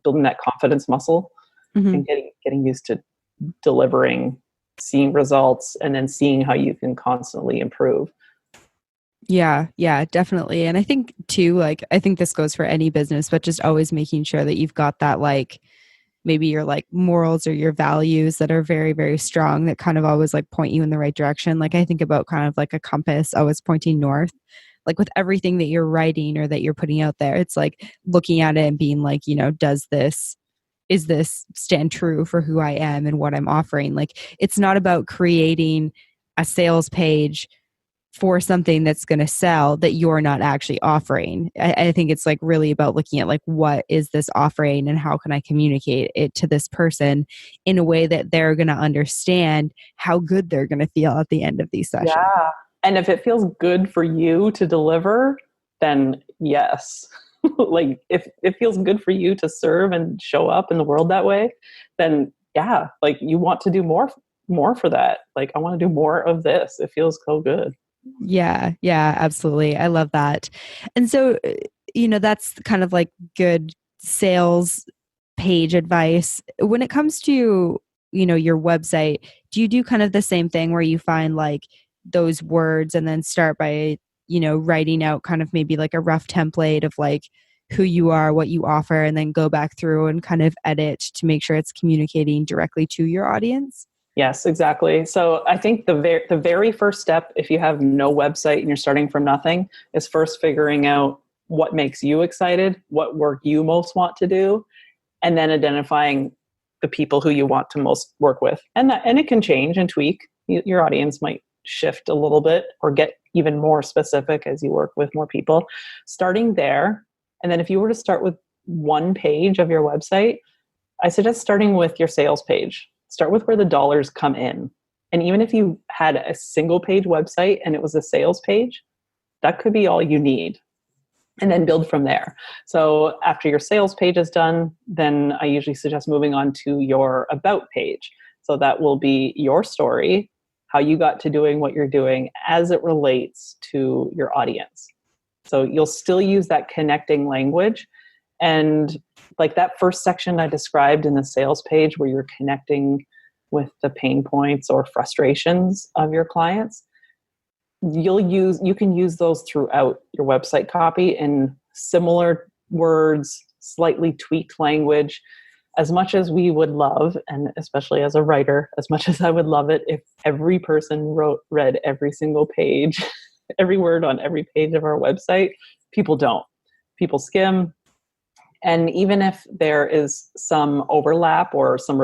[SPEAKER 3] that confidence muscle, and getting used to delivering, seeing results, and then seeing how you can constantly improve.
[SPEAKER 4] Yeah, definitely. And I think too, like, I think this goes for any business, but just always making sure that you've got that, like, maybe your like morals or your values that are very, very strong, that kind of always like point you in the right direction. Like, I think about kind of like a compass always pointing north. Like with everything that you're writing or that you're putting out there, it's like looking at it and being like, is this stand true for who I am and what I'm offering? Like, it's not about creating a sales page for something that's going to sell that you're not actually offering. I think it's like really about looking at like, what is this offering and how can I communicate it to this person in a way that they're going to understand how good they're going to feel at the end of these sessions.
[SPEAKER 3] Yeah. And if it feels good for you to deliver, then yes. Like, if it feels good for you to serve and show up in the world that way, then yeah, like, you want to do more for that. Like, I want to do more of this. It feels so good.
[SPEAKER 4] Yeah, absolutely. I love that. And so, that's kind of like good sales page advice. When it comes to, your website, do you do kind of the same thing where you find like those words and then start by, writing out kind of maybe like a rough template of like who you are, what you offer, and then go back through and kind of edit to make sure it's communicating directly to your audience?
[SPEAKER 3] Yes, exactly. So I think the very first step, if you have no website and you're starting from nothing, is first figuring out what makes you excited, what work you most want to do, and then identifying the people who you want to most work with. And it can change and tweak. Your audience might shift a little bit or get even more specific as you work with more people. Starting there, and then if you were to start with one page of your website, I suggest starting with your sales page. Start with where the dollars come in. And even if you had a single page website and it was a sales page, that could be all you need. And then build from there. So after your sales page is done, then I usually suggest moving on to your about page. So that will be your story, how you got to doing what you're doing as it relates to your audience. So you'll still use that connecting language. And like that first section I described in the sales page where you're connecting with the pain points or frustrations of your clients, you can use those throughout your website copy in similar words, slightly tweaked language. As much as we would love, and especially as a writer, as much as I would love it if every person read every single page, every word on every page of our website, people don't. People skim. And even if there is some overlap or some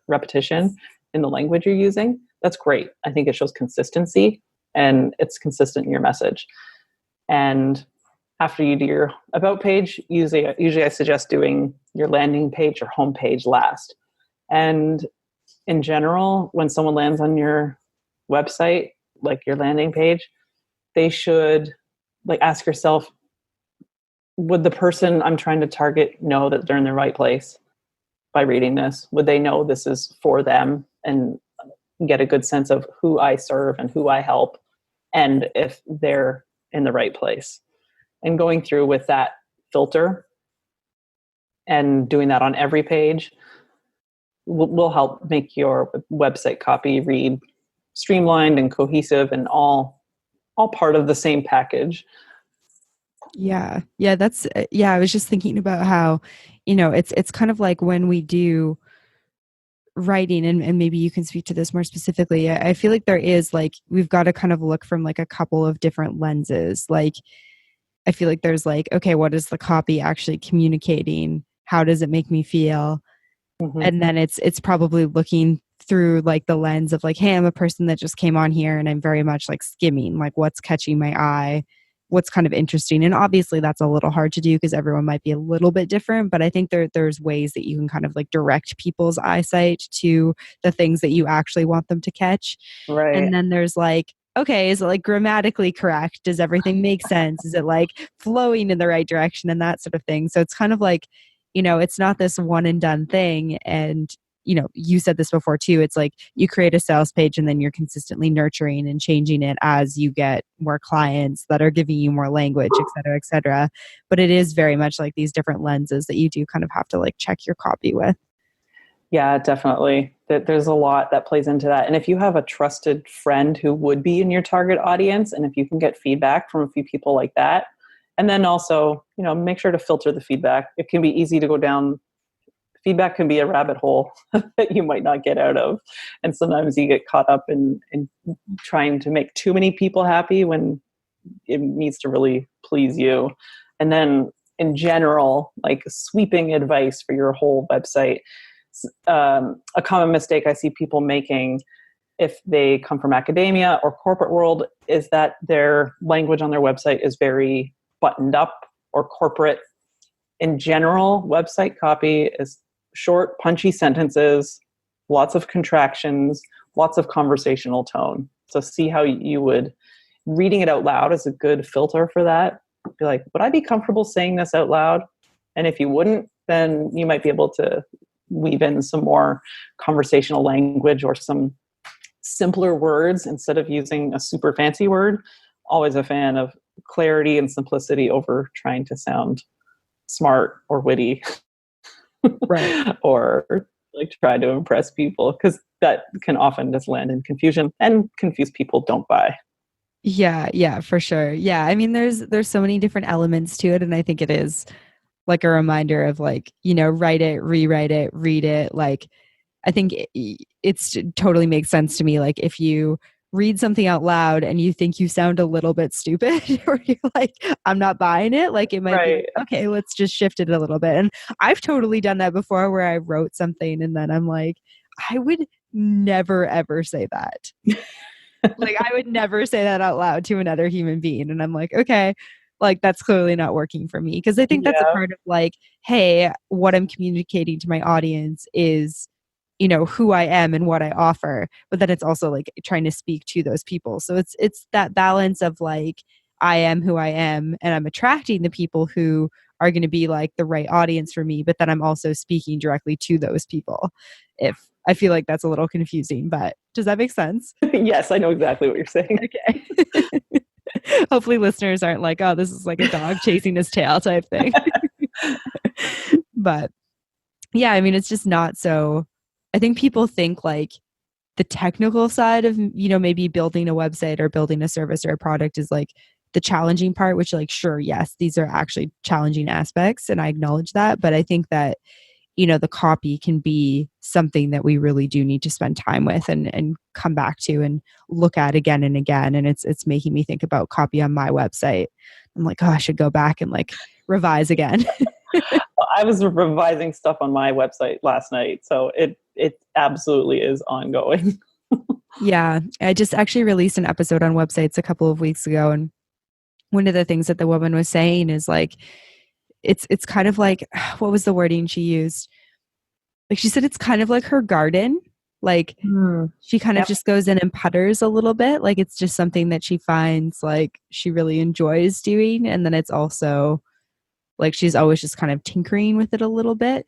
[SPEAKER 3] repetition in the language you're using, that's great. I think it shows consistency and it's consistent in your message. And after you do your about page, usually I suggest doing your landing page or home page last. And in general, when someone lands on your website, like your landing page, they should like ask yourself, would the person I'm trying to target know that they're in the right place by reading this? Would they know this is for them and get a good sense of who I serve and who I help and if they're in the right place? And going through with that filter and doing that on every page will help make your website copy read streamlined and cohesive and all part of the same package.
[SPEAKER 4] Yeah. Yeah. I was just thinking about how, it's kind of like when we do writing, and maybe you can speak to this more specifically. I feel like there is like, we've got to kind of look from like a couple of different lenses. Like, I feel like there's like, okay, what is the copy actually communicating? How does it make me feel?
[SPEAKER 3] Mm-hmm.
[SPEAKER 4] And then it's probably looking through like the lens of like, hey, I'm a person that just came on here and I'm very much like skimming, like what's catching my eye, what's kind of interesting. And obviously that's a little hard to do because everyone might be a little bit different, but I think there's ways that you can kind of like direct people's eyesight to the things that you actually want them to catch.
[SPEAKER 3] Right.
[SPEAKER 4] And then there's like, okay, is it like grammatically correct? Does everything make sense? Is it like flowing in the right direction and that sort of thing? So it's kind of like, it's not this one and done thing. And, you said this before too. It's like you create a sales page and then you're consistently nurturing and changing it as you get more clients that are giving you more language, et cetera, et cetera. But it is very much like these different lenses that you do kind of have to like check your copy with.
[SPEAKER 3] Yeah, definitely. There's a lot that plays into that. And if you have a trusted friend who would be in your target audience, and if you can get feedback from a few people like that, and then also, make sure to filter the feedback. It can be easy to go down. Feedback can be a rabbit hole that you might not get out of. And sometimes you get caught up in trying to make too many people happy when it needs to really please you. And then in general, like sweeping advice for your whole website. A common mistake I see people making if they come from academia or corporate world is that their language on their website is very buttoned up or corporate. In general, website copy is short, punchy sentences, lots of contractions, lots of conversational tone. So see how you would, reading it out loud is a good filter for that. Be like, would I be comfortable saying this out loud? And if you wouldn't, then you might be able to weave in some more conversational language or some simpler words instead of using a super fancy word. Always a fan of clarity and simplicity over trying to sound smart or witty.
[SPEAKER 4] Right.
[SPEAKER 3] Or like try to impress people, because that can often just land in confusion, and confused people don't buy.
[SPEAKER 4] Yeah, for sure. Yeah. I mean, there's so many different elements to it. And I think it is like a reminder of like, write it, rewrite it, read it. Like, I think it's totally makes sense to me. Like if you read something out loud and you think you sound a little bit stupid or you're like, I'm not buying it. Like it might be like, okay, let's just shift it a little bit. And I've totally done that before where I wrote something and then I'm like, I would never, ever say that. Like I would never say that out loud to another human being. And I'm like, okay, like that's clearly not working for me. Cause I think that's a part of like, hey, what I'm communicating to my audience is, who I am and what I offer, but then it's also like trying to speak to those people. So it's that balance of like, I am who I am and I'm attracting the people who are going to be like the right audience for me, but then I'm also speaking directly to those people. If I feel like that's a little confusing, but does that make sense?
[SPEAKER 3] Yes, I know exactly what you're saying.
[SPEAKER 4] Okay. Hopefully listeners aren't like, oh, this is like a dog chasing his tail type thing. But yeah, I mean, it's just not so, I think people think like the technical side of, maybe building a website or building a service or a product is like the challenging part, which like, sure, yes, these are actually challenging aspects. And I acknowledge that. But I think that, the copy can be something that we really do need to spend time with and come back to and look at again and again. And it's making me think about copy on my website. I'm like, oh, I should go back and like revise again.
[SPEAKER 3] I was revising stuff on my website last night. So it absolutely is ongoing.
[SPEAKER 4] Yeah. I just actually released an episode on websites a couple of weeks ago. And one of the things that the woman was saying is like, it's kind of like, what was the wording she used? Like she said, it's kind of like her garden. Like she kind of
[SPEAKER 3] Yep.
[SPEAKER 4] just goes in and putters a little bit. Like it's just something that she finds like she really enjoys doing. And then it's also like she's always just kind of tinkering with it a little bit.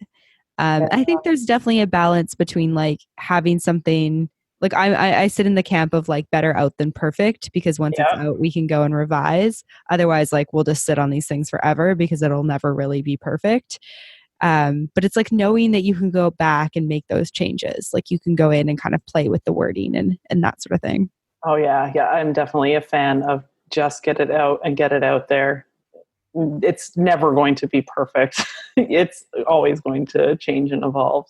[SPEAKER 3] Yeah.
[SPEAKER 4] I think there's definitely a balance between like having something like I sit in the camp of like better out than perfect, because once it's out, we can go and revise. Otherwise, like we'll just sit on these things forever because it'll never really be perfect. But it's like knowing that you can go back and make those changes. Like you can go in and kind of play with the wording and that sort of thing.
[SPEAKER 3] Oh yeah. Yeah. I'm definitely a fan of just get it out and get it out there. It's never going to be perfect. It's always going to change and evolve.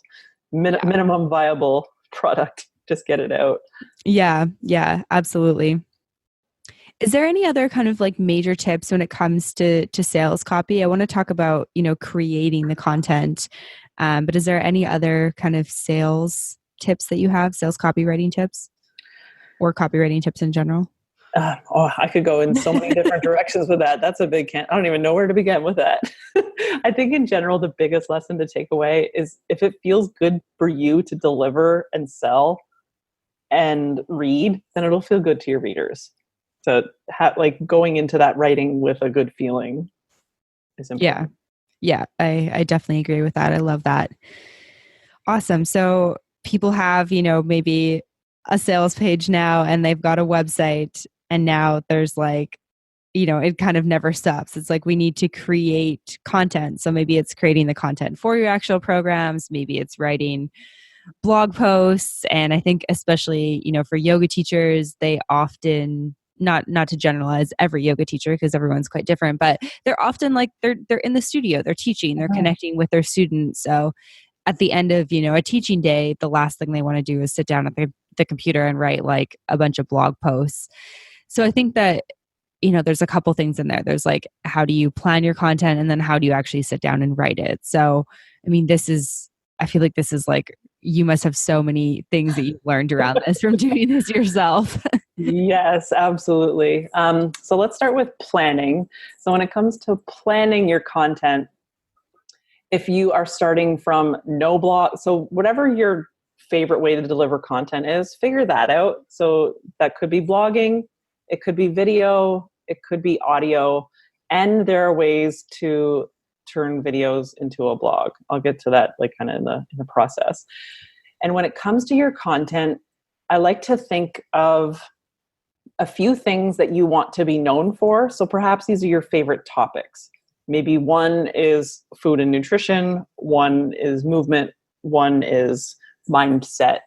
[SPEAKER 3] Minimum viable product. Just get it out.
[SPEAKER 4] Yeah. Yeah, absolutely. Is there any other kind of like major tips when it comes to sales copy? I want to talk about, creating the content. But is there any other kind of sales tips that you have, sales copywriting tips or copywriting tips in general?
[SPEAKER 3] I could go in so many different directions with that. That's a big can. I don't even know where to begin with that. I think in general, the biggest lesson to take away is if it feels good for you to deliver and sell and read, then it'll feel good to your readers. So like going into that writing with a good feeling is important.
[SPEAKER 4] Yeah. I definitely agree with that. I love that. Awesome. So people have, maybe a sales page now and they've got a website, and now there's like, it kind of never stops. It's like we need to create content. So maybe it's creating the content for your actual programs. Maybe it's writing blog posts. And I think especially, for yoga teachers, they often, not to generalize every yoga teacher because everyone's quite different, but they're often like they're in the studio, they're teaching, they're connecting with their students. So at the end of, a teaching day, the last thing they want to do is sit down at the computer and write like a bunch of blog posts. So I think that, there's a couple things in there. There's like, how do you plan your content? And then how do you actually sit down and write it? So, I mean, I feel like this is like, you must have so many things that you've learned around this from doing this yourself.
[SPEAKER 3] Yes, absolutely. So let's start with planning. So when it comes to planning your content, if you are starting from no blog, so whatever your favorite way to deliver content is, figure that out. So that could be blogging, it could be video, it could be audio, and there are ways to turn videos into a blog. I'll get to that like kind of in the process. And when it comes to your content, I like to think of a few things that you want to be known for. So perhaps these are your favorite topics. Maybe one is food and nutrition, one is movement, one is mindset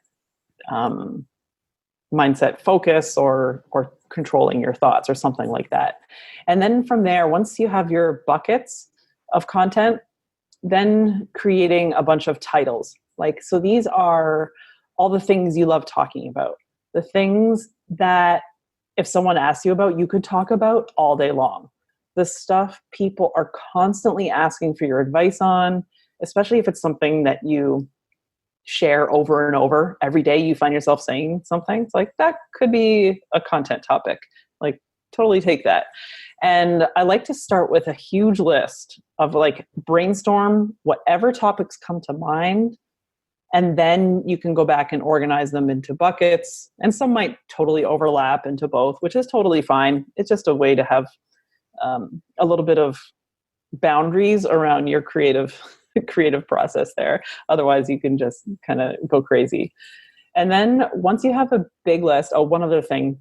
[SPEAKER 3] focus or controlling your thoughts or something like that. And then from there, once you have your buckets of content, then creating a bunch of titles. Like, so these are all the things you love talking about. The things that if someone asks you about, you could talk about all day long. The stuff people are constantly asking for your advice on, especially if it's something that you share over and over every day, you find yourself saying something. It's like, that could be a content topic. Like, totally take that. And I like to start with a huge list of like brainstorm whatever topics come to mind. And then you can go back and organize them into buckets. And some might totally overlap into both, which is totally fine. It's just a way to have a little bit of boundaries around your creative process there. Otherwise, you can just kind of go crazy. And then once you have a big list, one other thing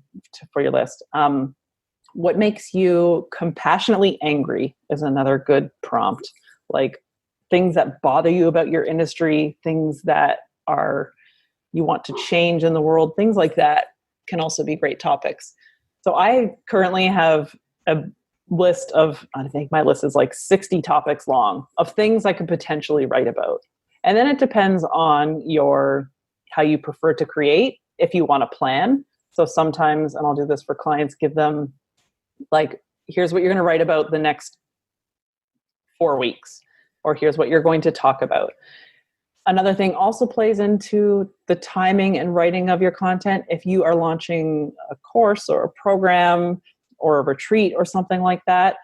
[SPEAKER 3] for your list. What makes you compassionately angry is another good prompt. Like things that bother you about your industry, things that you want to change in the world, things like that can also be great topics. So I currently have a list of, I think my list is like 60 topics long of things I could potentially write about. And then it depends on how you prefer to create, if you want to plan. So sometimes, and I'll do this for clients, give them like, here's what you're going to write about the next 4 weeks, or here's what you're going to talk about. Another thing also plays into the timing and writing of your content. If you are launching a course or a program, or a retreat or something like that,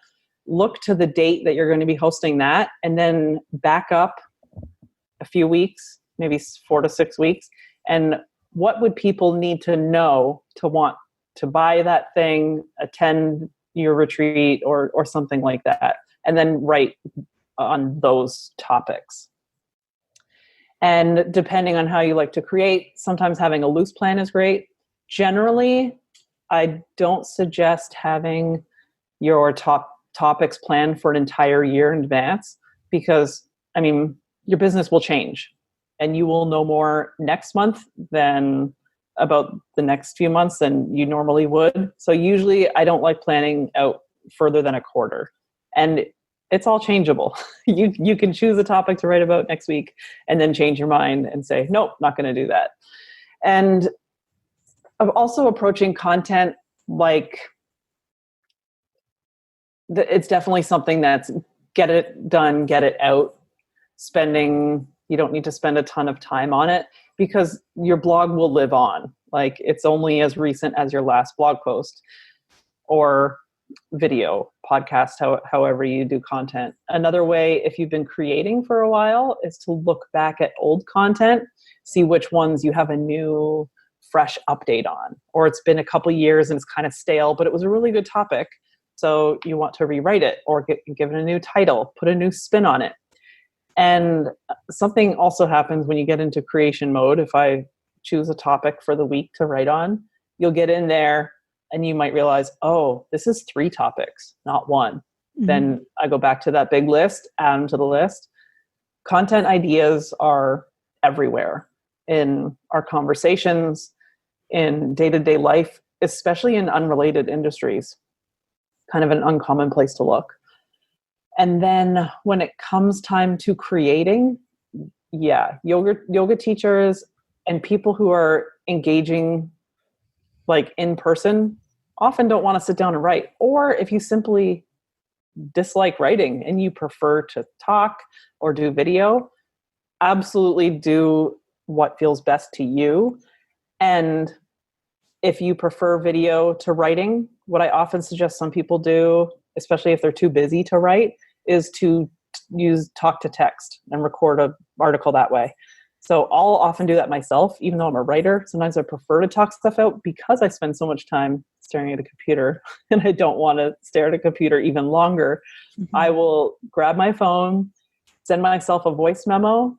[SPEAKER 3] look to the date that you're going to be hosting that, and then back up a few weeks, maybe 4 to 6 weeks. And what would people need to know to want to buy that thing, attend your retreat or something like that? And then write on those topics. And depending on how you like to create, sometimes having a loose plan is great. Generally, I don't suggest having your topics planned for an entire year in advance, because, I mean, your business will change and you will know more next month than about the next few months than you normally would. So usually I don't like planning out further than a quarter. And it's all changeable. You can choose a topic to write about next week and then change your mind and say, nope, not going to do that. And of also approaching content like it's definitely something that's get it done, get it out. You don't need to spend a ton of time on it, because your blog will live on. Like, it's only as recent as your last blog post or video, podcast, however you do content. Another way, if you've been creating for a while, is to look back at old content, see which ones you have a new, fresh update on, or it's been a couple years and it's kind of stale, but it was a really good topic. So you want to rewrite it or give it a new title, put a new spin on it. And something also happens when you get into creation mode. If I choose a topic for the week to write on, you'll get in there and you might realize, oh, this is 3 topics, not 1. Mm-hmm. Then I go back to that big list, add them to the list. Content ideas are everywhere in our conversations, in day-to-day life, especially in unrelated industries. Kind of an uncommon place to look. And then when it comes time to creating, yoga teachers and people who are engaging like in person often don't want to sit down and write. Or if you simply dislike writing and you prefer to talk or do video, absolutely do what feels best to you. And if you prefer video to writing, what I often suggest some people do, especially if they're too busy to write, is to use talk to text and record an article that way. So I'll often do that myself, even though I'm a writer. Sometimes I prefer to talk stuff out because I spend so much time staring at a computer and I don't want to stare at a computer even longer. Mm-hmm. I will grab my phone, send myself a voice memo,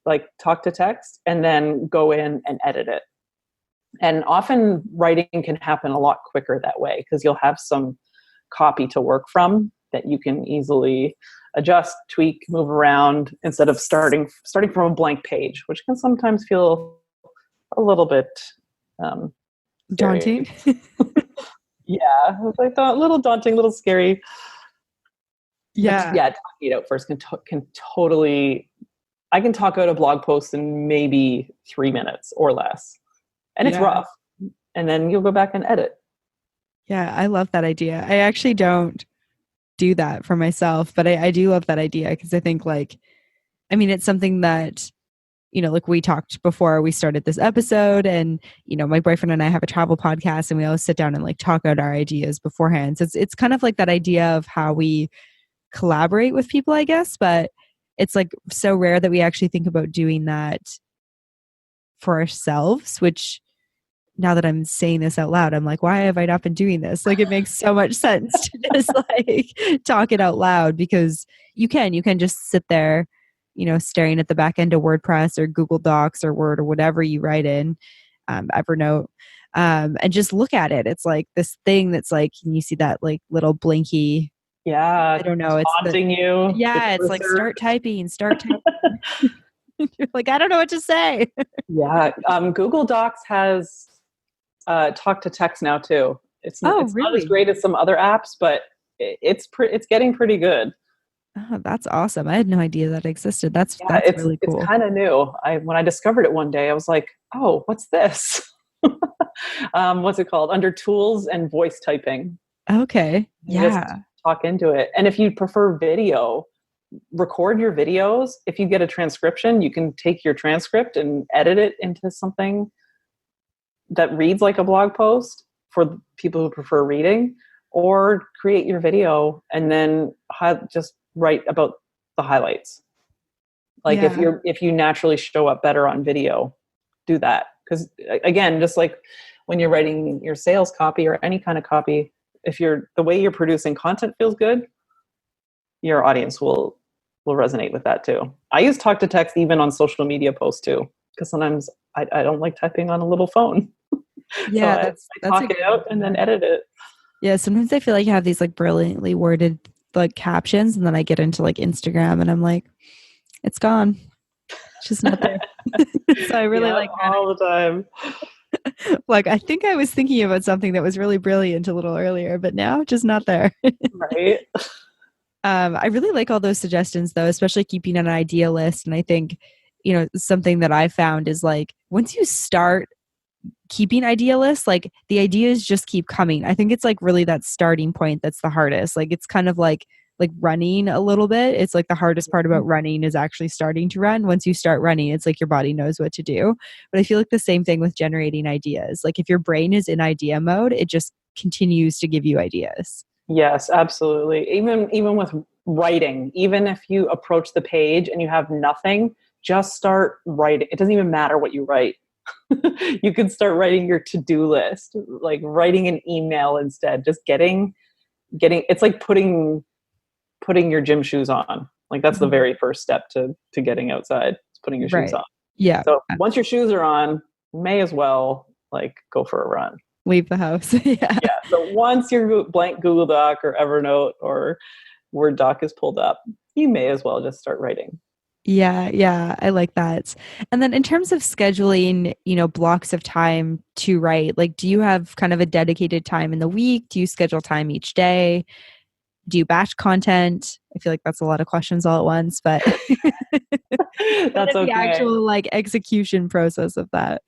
[SPEAKER 3] like talk to text, and then go in and edit it. And often writing can happen a lot quicker that way, because you'll have some copy to work from that you can easily adjust, tweak, move around, instead of starting from a blank page, which can sometimes feel a little bit
[SPEAKER 4] daunting.
[SPEAKER 3] Yeah, it's like a little daunting, a little scary.
[SPEAKER 4] Yeah,
[SPEAKER 3] but talking it out first can totally. I can talk out a blog post in maybe 3 minutes or less, and it's rough. And then you'll go back and edit.
[SPEAKER 4] Yeah, I love that idea. I actually don't do that for myself, but I do love that idea, because I think it's something that, like we talked before we started this episode, and, my boyfriend and I have a travel podcast, and we always sit down and like talk out our ideas beforehand. So it's kind of like that idea of how we collaborate with people, I guess, but it's like so rare that we actually think about doing that for ourselves, which, now that I'm saying this out loud, I'm like, why have I not been doing this? Like, it makes so much sense to just like talk it out loud, because you can just sit there, staring at the back end of WordPress or Google Docs or Word or whatever you write in, Evernote, and just look at it. It's like this thing that's like, can you see that like little blinky?
[SPEAKER 3] Yeah.
[SPEAKER 4] I don't know. It's
[SPEAKER 3] taunting you.
[SPEAKER 4] Yeah. It's like, start typing. You're like, I don't know what to say.
[SPEAKER 3] Yeah. Google Docs has talk to text now too. It's not as great as some other apps, but it's getting pretty good.
[SPEAKER 4] Oh, that's awesome. I had no idea that existed. That's really cool.
[SPEAKER 3] It's kind of new. When I discovered it one day, I was like, oh, what's this? What's it called? Under tools and voice typing.
[SPEAKER 4] Okay. Yeah.
[SPEAKER 3] Just talk into it. And if you prefer video, record your videos. If you get a transcription, you can take your transcript and edit it into something that reads like a blog post for people who prefer reading, or create your video and then just write about the highlights. Like if you naturally show up better on video, do that. Because again, just like when you're writing your sales copy or any kind of copy, if the way you're producing content feels good, your audience will resonate with that too. I use talk to text even on social media posts too, because sometimes I don't like typing on a little phone.
[SPEAKER 4] Yeah,
[SPEAKER 3] so I talk it out and then edit it.
[SPEAKER 4] Yeah, sometimes I feel like I have these like brilliantly worded like captions, and then I get into like Instagram and I'm like, it's gone. It's just not there. So I really like
[SPEAKER 3] all the time.
[SPEAKER 4] Like, I think I was thinking about something that was really brilliant a little earlier, but now just not there.
[SPEAKER 3] Right.
[SPEAKER 4] I really like all those suggestions though, especially keeping an idea list. And I think, something that I found is like, once you start keeping idea lists, like the ideas just keep coming. I think it's like really that starting point that's the hardest. Like it's kind of like running a little bit. It's like the hardest part about running is actually starting to run. Once you start running, it's like your body knows what to do. But I feel like the same thing with generating ideas. Like if your brain is in idea mode, it just continues to give you ideas.
[SPEAKER 3] Yes, absolutely. Even with writing, even if you approach the page and you have nothing, just start writing. It doesn't even matter what you write. You can start writing your to-do list, like writing an email instead. Just getting it's like putting your gym shoes on. Like that's the very first step to getting outside. It's putting your shoes on.
[SPEAKER 4] Yeah.
[SPEAKER 3] So once your shoes are on, may as well like go for a run.
[SPEAKER 4] Leave the house. Yeah.
[SPEAKER 3] So once your blank Google Doc or Evernote or Word doc is pulled up, you may as well just start writing.
[SPEAKER 4] Yeah, I like that. And then in terms of scheduling, blocks of time to write, like do you have kind of a dedicated time in the week? Do you schedule time each day? Do you batch content? I feel like that's a lot of questions all at once, but
[SPEAKER 3] that's okay.
[SPEAKER 4] The actual like execution process of that.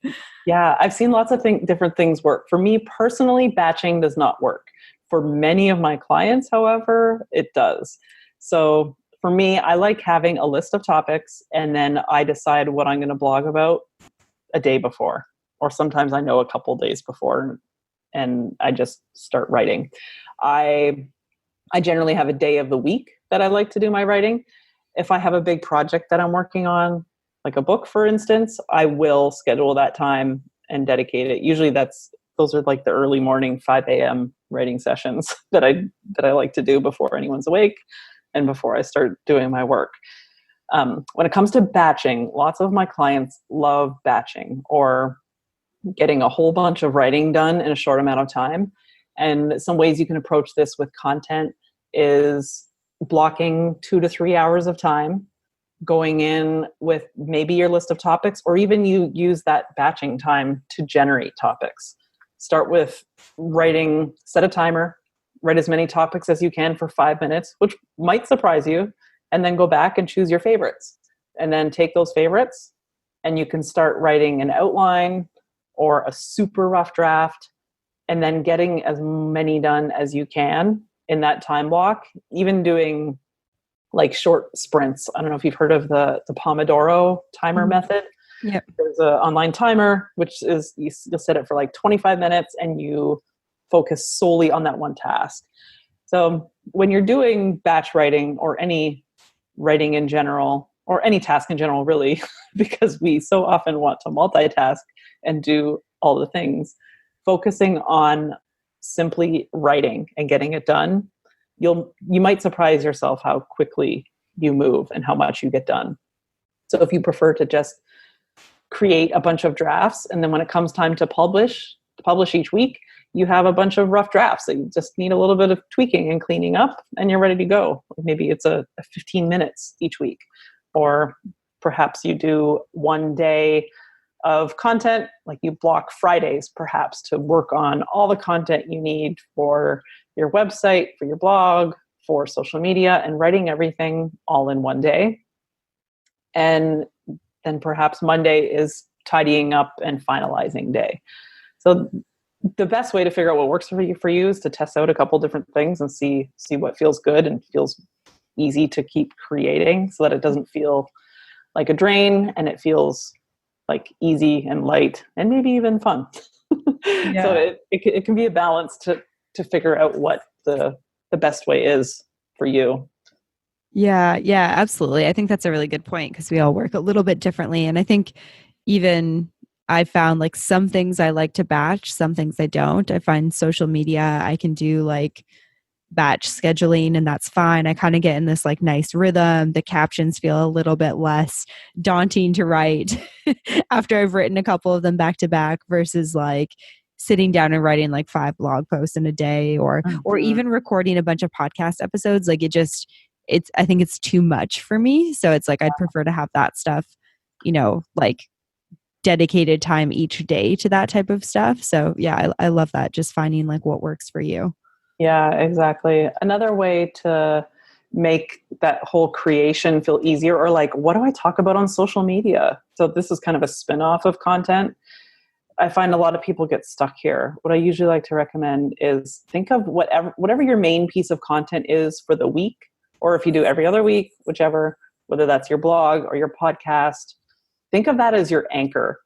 [SPEAKER 3] Yeah, I've seen lots of different things work. For me personally, batching does not work. For many of my clients, however, it does. So for me, I like having a list of topics and then I decide what I'm going to blog about a day before, or sometimes I know a couple days before and I just start writing. I generally have a day of the week that I like to do my writing. If I have a big project that I'm working on, like a book, for instance, I will schedule that time and dedicate it. Usually those are like the early morning 5 a.m. writing sessions that I like to do before anyone's awake and before I start doing my work. When it comes to batching, lots of my clients love batching or getting a whole bunch of writing done in a short amount of time. And some ways you can approach this with content is blocking 2 to 3 hours of time, going in with maybe your list of topics, or even you use that batching time to generate topics. Start with writing, set a timer, write as many topics as you can for 5 minutes, which might surprise you, and then go back and choose your favorites. And then take those favorites and you can start writing an outline or a super rough draft, and then getting as many done as you can in that time block, even doing like short sprints. I don't know if you've heard of the Pomodoro timer method.
[SPEAKER 4] Yep.
[SPEAKER 3] There's an online timer, which is you'll set it for like 25 minutes and you focus solely on that one task. So when you're doing batch writing or any writing in general, or any task in general, really, because we so often want to multitask and do all the things, focusing on simply writing and getting it done, you might surprise yourself how quickly you move and how much you get done. So if you prefer to just create a bunch of drafts, and then when it comes time to publish each week, you have a bunch of rough drafts that you just need a little bit of tweaking and cleaning up, and you're ready to go. Maybe it's a 15 minutes each week, or perhaps you do one day of content, like you block Fridays perhaps to work on all the content you need for your website, for your blog, for social media, and writing everything all in one day. And then perhaps Monday is tidying up and finalizing day. So the best way to figure out what works for you is to test out a couple different things and see what feels good and feels easy to keep creating, so that it doesn't feel like a drain and it feels like easy and light and maybe even fun. Yeah. So it can be a balance to figure out what the best way is for you.
[SPEAKER 4] Yeah, absolutely. I think that's a really good point because we all work a little bit differently. And I think even I found like some things I like to batch, some things I don't. I find social media, I can do like batch scheduling and that's fine. I kind of get in this like nice rhythm. The captions feel a little bit less daunting to write after I've written a couple of them back to back versus like sitting down and writing like 5 blog posts in a day or even recording a bunch of podcast episodes. Like I think it's too much for me. So it's like I'd prefer to have that stuff, like dedicated time each day to that type of stuff. So yeah, I love that. Just finding like what works for you.
[SPEAKER 3] Yeah, exactly. Another way to make that whole creation feel easier, or like, what do I talk about on social media? So this is kind of a spin-off of content. I find a lot of people get stuck here. What I usually like to recommend is think of whatever your main piece of content is for the week, or if you do every other week, whichever, whether that's your blog or your podcast, think of that as your anchor.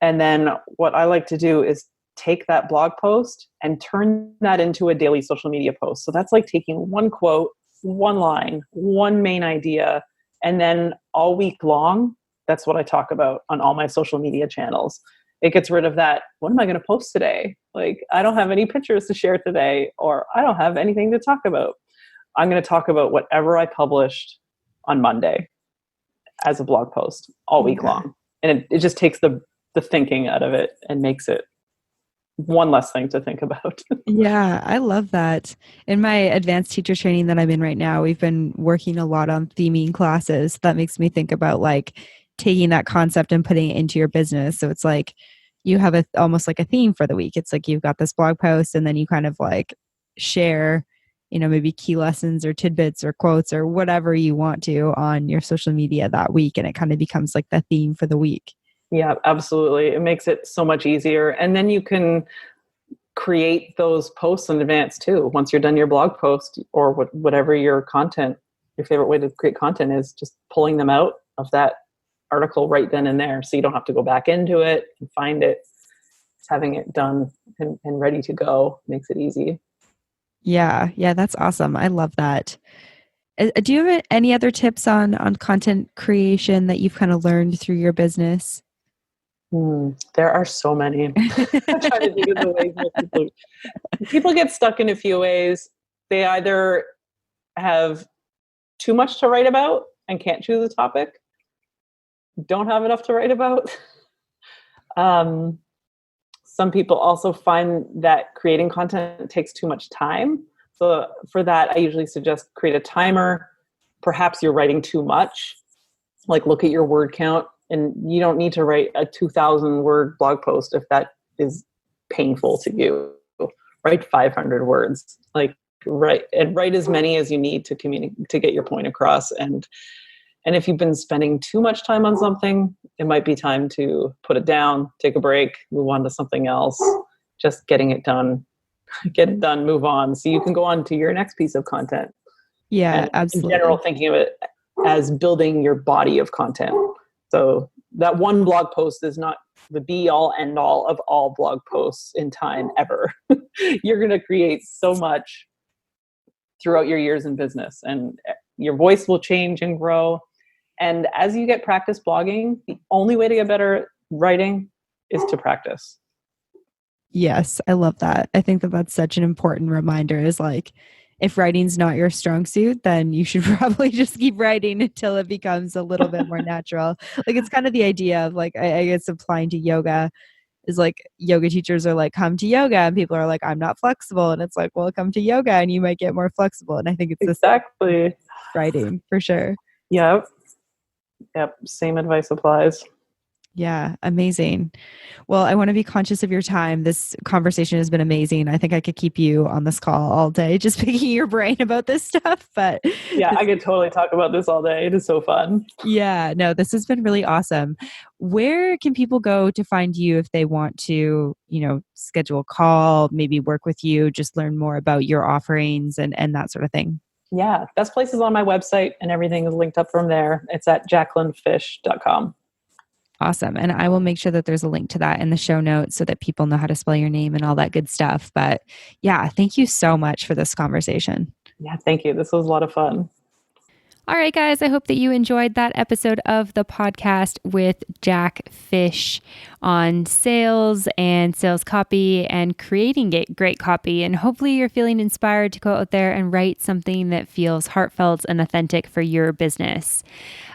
[SPEAKER 3] And then what I like to do is take that blog post and turn that into a daily social media post. So that's like taking one quote, one line, one main idea, and then all week long, that's what I talk about on all my social media channels. It gets rid of that, what am I going to post today? Like, I don't have any pictures to share today, or I don't have anything to talk about. I'm going to talk about whatever I published on Monday as a blog post all week long. And it just takes the thinking out of it and makes it one less thing to think about.
[SPEAKER 4] Yeah, I love that. In my advanced teacher training that I'm in right now, we've been working a lot on theming classes. That makes me think about like taking that concept and putting it into your business. So it's like you have almost like a theme for the week. It's like you've got this blog post and then you kind of like share, maybe key lessons or tidbits or quotes or whatever you want to on your social media that week. And it kind of becomes like the theme for the week.
[SPEAKER 3] Yeah, absolutely. It makes it so much easier. And then you can create those posts in advance too. Once you're done your blog post or whatever your favorite way to create content is, just pulling them out of that article right then and there. So you don't have to go back into it and find it. Just having it done and ready to go makes it easy.
[SPEAKER 4] Yeah, that's awesome. I love that. Do you have any other tips on content creation that you've kind of learned through your business?
[SPEAKER 3] There are so many. I'm trying to think of the ways people get stuck in a few ways. They either have too much to write about and can't choose a topic, don't have enough to write about. Some people also find that creating content takes too much time. So for that, I usually suggest create a timer. Perhaps you're writing too much. Like, look at your word count. And you don't need to write a 2,000 word blog post if that is painful to you. Write 500 words. Write as many as you need to get your point across. And if you've been spending too much time on something, it might be time to put it down, take a break, move on to something else. Just getting it done. Get it done, move on, so you can go on to your next piece of content.
[SPEAKER 4] Yeah,
[SPEAKER 3] and
[SPEAKER 4] absolutely.
[SPEAKER 3] In general, thinking of it as building your body of content. So that one blog post is not the be all end all of all blog posts in time ever. You're going to create so much throughout your years in business, and your voice will change and grow. And as you get practice blogging, the only way to get better at writing is to practice.
[SPEAKER 4] Yes, I love that. I think that that's such an important reminder, is like, if writing's not your strong suit, then you should probably just keep writing until it becomes a little bit more natural. Like, it's kind of the idea of like, I guess applying to yoga is like, yoga teachers are like, come to yoga, and people are like, I'm not flexible. And it's like, well, come to yoga and you might get more flexible. And I think it's
[SPEAKER 3] exactly
[SPEAKER 4] writing for sure.
[SPEAKER 3] Yep. Same advice applies.
[SPEAKER 4] Yeah, amazing. Well, I want to be conscious of your time. This conversation has been amazing. I think I could keep you on this call all day just picking your brain about this stuff. But
[SPEAKER 3] yeah, I could totally talk about this all day. It is so fun.
[SPEAKER 4] Yeah, no, this has been really awesome. Where can people go to find you if they want to, schedule a call, maybe work with you, just learn more about your offerings and that sort of thing?
[SPEAKER 3] Yeah, best place is on my website, and everything is linked up from there. It's at JacquelineFisch.com.
[SPEAKER 4] Awesome. And I will make sure that there's a link to that in the show notes so that people know how to spell your name and all that good stuff. But yeah, thank you so much for this conversation.
[SPEAKER 3] Yeah, thank you. This was a lot of fun.
[SPEAKER 2] All right, guys, I hope that you enjoyed that episode of the podcast with Jacq Fisch on sales and sales copy and creating great copy. And hopefully you're feeling inspired to go out there and write something that feels heartfelt and authentic for your business.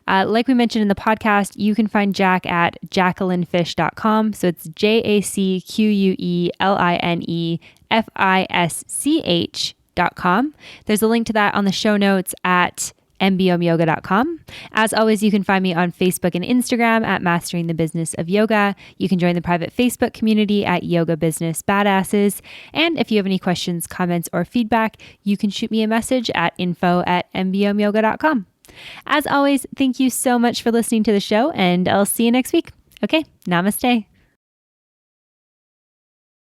[SPEAKER 2] Like we mentioned in the podcast, you can find Jacq at jacquelinefisch.com. So it's JACQUELINEFISCH.com. There's a link to that on the show notes at mbomyoga.com. As always, you can find me on Facebook and Instagram at Mastering the Business of Yoga. You can join the private Facebook community at Yoga Business Badasses. And if you have any questions, comments, or feedback, you can shoot me a message at info@mbomyoga.com. As always, thank you so much for listening to the show, and I'll see you next week. Okay, namaste.